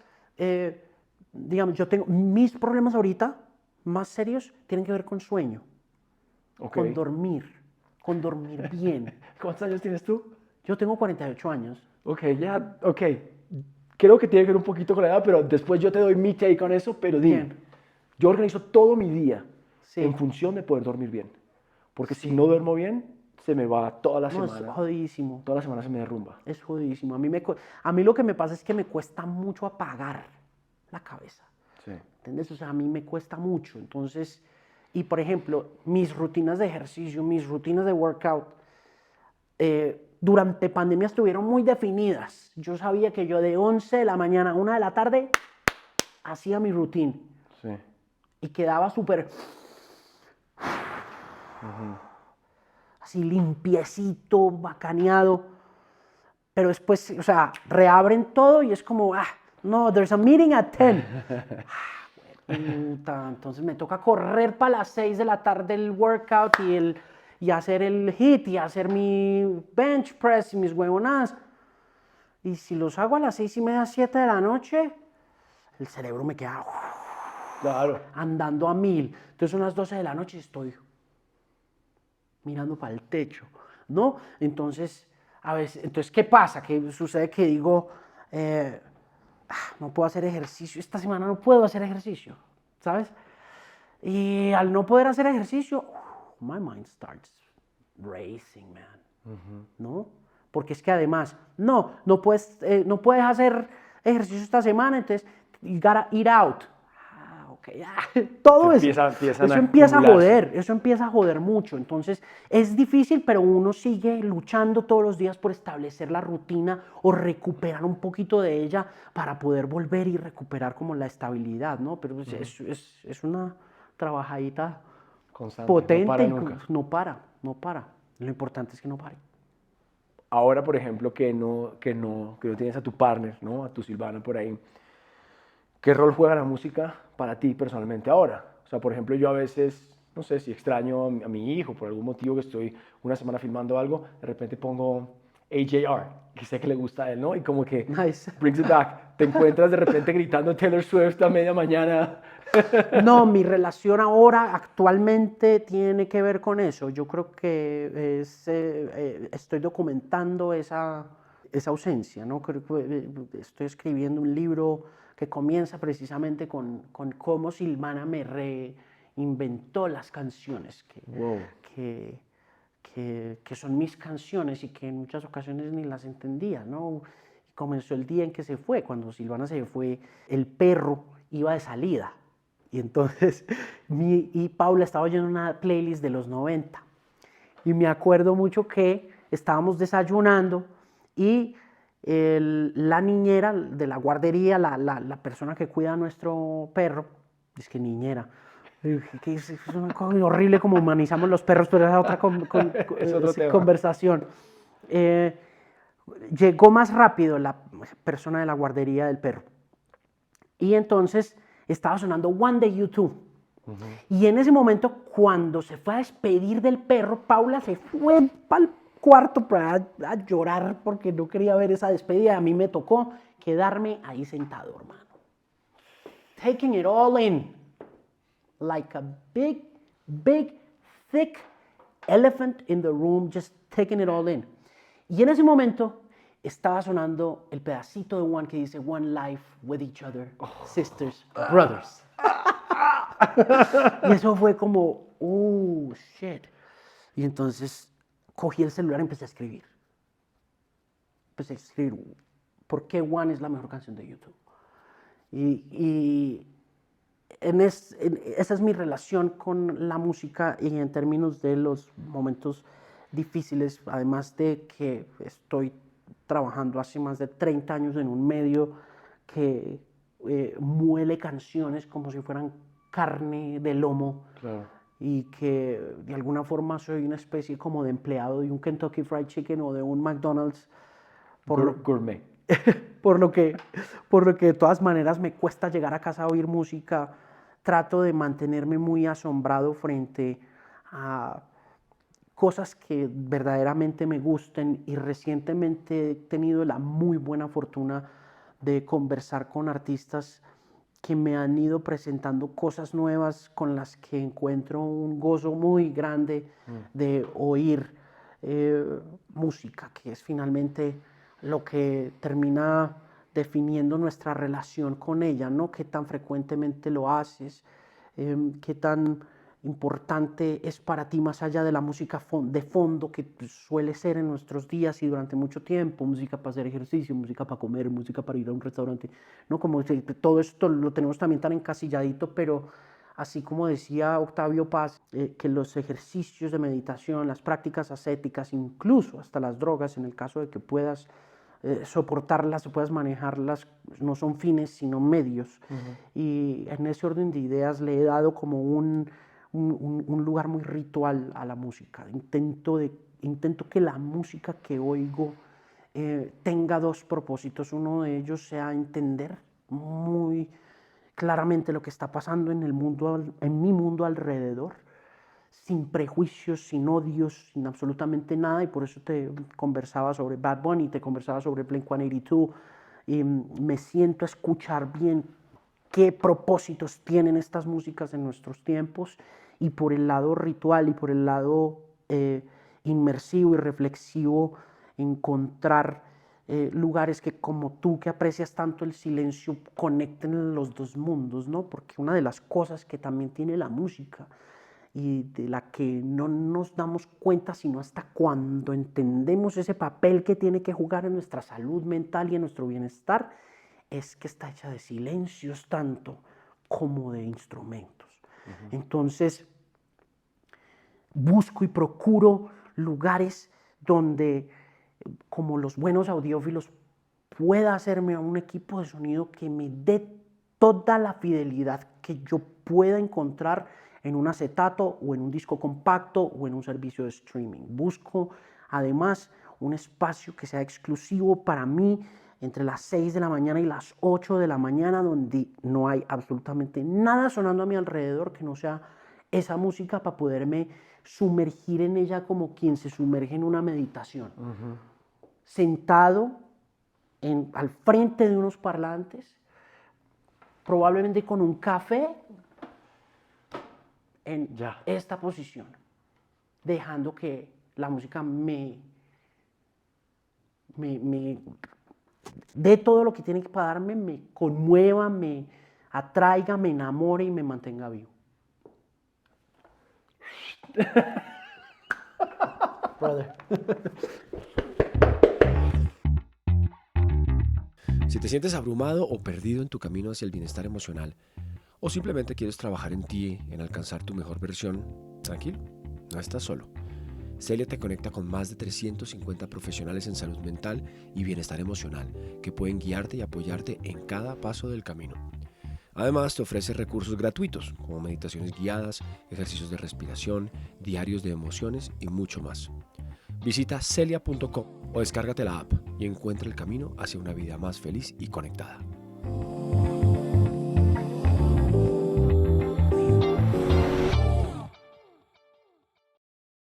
digamos, yo tengo mis problemas ahorita más serios tienen que ver con sueño, Ok. con dormir bien. ¿Cuántos años tienes tú? Yo tengo 48 años. Ok, ok. Creo que tiene que ver un poquito con la edad, pero después yo te doy mi take con eso, pero dime. Bien. Yo organizo todo mi día Sí. en función de poder dormir bien. Porque si no duermo bien, se me va toda la No, es semana. jodidísimo. Toda la semana se me derrumba. Es jodidísimo. A mí lo que me pasa es que me cuesta mucho apagar la cabeza. Sí. ¿Entiendes? O sea, a mí me cuesta mucho. Entonces, y por ejemplo, mis rutinas de ejercicio, mis rutinas de workout, durante pandemia estuvieron muy definidas. Yo sabía que yo de 11 de la mañana a 1 de la tarde hacía mi rutina Sí. y quedaba súper así limpiecito, bacaneado. Pero después, o sea, reabren todo y es como, no, there's a meeting at 10. Puta, entonces me toca correr para las 6 de la tarde el workout y hacer el HIIT y hacer mi bench press y mis huevonadas. Y si los hago a las 6:30, 7 de la noche, el cerebro me queda Claro. andando a 1000. Entonces son las 12 de la noche y estoy mirando para el techo, ¿no? Entonces, a veces, entonces, ¿qué pasa? Que sucede que digo, no puedo hacer ejercicio, esta semana no puedo hacer ejercicio, ¿sabes? Y al no poder hacer ejercicio, my mind starts racing, man, ¿no? Porque es que además, no puedes hacer ejercicio esta semana, entonces, you gotta eat out. Okay, todo eso, eso empieza a joder mucho. Entonces es difícil, pero uno sigue luchando todos los días por establecer la rutina o recuperar un poquito de ella para poder volver y recuperar como la estabilidad, ¿no? Pero es una trabajadita Constante. potente No para y nunca. no para. Lo importante es que no pare. Ahora, por ejemplo, que no tienes a tu partner, ¿no? A tu Silvana por ahí. ¿Qué rol juega la música para ti personalmente ahora? O sea, por ejemplo, yo a veces, no sé, si extraño a mi hijo por algún motivo que estoy una semana filmando algo, de repente pongo AJR, que sé que le gusta a él, ¿no? Y como que Nice. brings it back. Te encuentras de repente gritando Taylor Swift a media mañana. No, mi relación ahora actualmente tiene que ver con eso. Yo creo que estoy documentando esa ausencia, ¿no? Creo que estoy escribiendo un libro que comienza precisamente con cómo Silvana me reinventó las canciones Wow. que son mis canciones y que en muchas ocasiones ni las entendía, ¿no? Comenzó el día en que se fue. Cuando Silvana se fue, el perro iba de salida. Y entonces y Paula estaba oyendo una playlist de los 90. Y me acuerdo mucho que estábamos desayunando y la niñera de la guardería, la persona que cuida a nuestro perro, es que niñera, que es una cosa horrible como humanizamos los perros, pero es otra Es otro tema. conversación. Llegó más rápido la persona de la guardería del perro. Y entonces estaba sonando One de U2. Y en ese momento, cuando se fue a despedir del perro, Paula se fue para el cuarto para a llorar porque no quería ver esa despedida. A mí me tocó quedarme ahí sentado, hermano. Taking it all in. Like a big, thick elephant in the room, just taking it all in. Y en ese momento estaba sonando el pedacito de One que dice One life with each other, sisters, brothers. Y eso fue como, oh, shit. Y entonces cogí el celular y empecé a escribir. ¿Por qué One es la mejor canción de YouTube? Y esa es mi relación con la música y en términos de los momentos difíciles, además de que estoy trabajando hace más de 30 años en un medio que muele canciones como si fueran carne de lomo. Claro. Y que de alguna forma soy una especie como de empleado de un Kentucky Fried Chicken o de un McDonald's. Gourmet. Por lo que de todas maneras me cuesta llegar a casa a oír música. Trato de mantenerme muy asombrado frente a cosas que verdaderamente me gusten, y recientemente he tenido la muy buena fortuna de conversar con artistas que me han ido presentando cosas nuevas con las que encuentro un gozo muy grande de oír música, que es finalmente lo que termina definiendo nuestra relación con ella, ¿no? Qué tan frecuentemente lo haces, qué tan importante es para ti más allá de la música de fondo que suele ser en nuestros días y durante mucho tiempo, música para hacer ejercicio, música para comer, música para ir a un restaurante, ¿no? Como todo esto lo tenemos también tan encasilladito, pero así como decía Octavio Paz, que los ejercicios de meditación, las prácticas ascéticas, incluso hasta las drogas, en el caso de que puedas soportarlas o puedas manejarlas, no son fines sino medios. Y en ese orden de ideas le he dado como un lugar muy ritual a la música. Intento que la música que oigo tenga dos propósitos. Uno de ellos sea entender muy claramente lo que está pasando en mi mundo alrededor, sin prejuicios, sin odios, sin absolutamente nada. Y por eso te conversaba sobre Bad Bunny, te conversaba sobre Blink-182, y me siento a escuchar bien qué propósitos tienen estas músicas en nuestros tiempos, y por el lado ritual y por el lado inmersivo y reflexivo, encontrar lugares que, como tú que aprecias tanto el silencio, conecten los dos mundos, ¿no? Porque una de las cosas que también tiene la música y de la que no nos damos cuenta sino hasta cuando entendemos ese papel que tiene que jugar en nuestra salud mental y en nuestro bienestar, es que está hecha de silencios tanto como de instrumentos. Entonces, busco y procuro lugares donde, como los buenos audiófilos, pueda hacerme a un equipo de sonido que me dé toda la fidelidad que yo pueda encontrar en un acetato o en un disco compacto o en un servicio de streaming. Busco además un espacio que sea exclusivo para mí entre las 6 de la mañana y las 8 de la mañana, donde no hay absolutamente nada sonando a mi alrededor que no sea esa música, para poderme sumergir en ella como quien se sumerge en una meditación. Sentado al frente de unos parlantes, probablemente con un café, en esta posición, dejando que la música me dé todo lo que tiene que para darme, me conmueva, me atraiga, me enamore y me mantenga vivo. Brother. Si te sientes abrumado o perdido en tu camino hacia el bienestar emocional, o simplemente quieres trabajar en ti, en alcanzar tu mejor versión, tranquilo, no estás solo. Celia te conecta con más de 350 profesionales en salud mental y bienestar emocional que pueden guiarte y apoyarte en cada paso del camino. Además, te ofrece recursos gratuitos como meditaciones guiadas, ejercicios de respiración, diarios de emociones y mucho más. Visita celia.com o descárgate la app y encuentra el camino hacia una vida más feliz y conectada.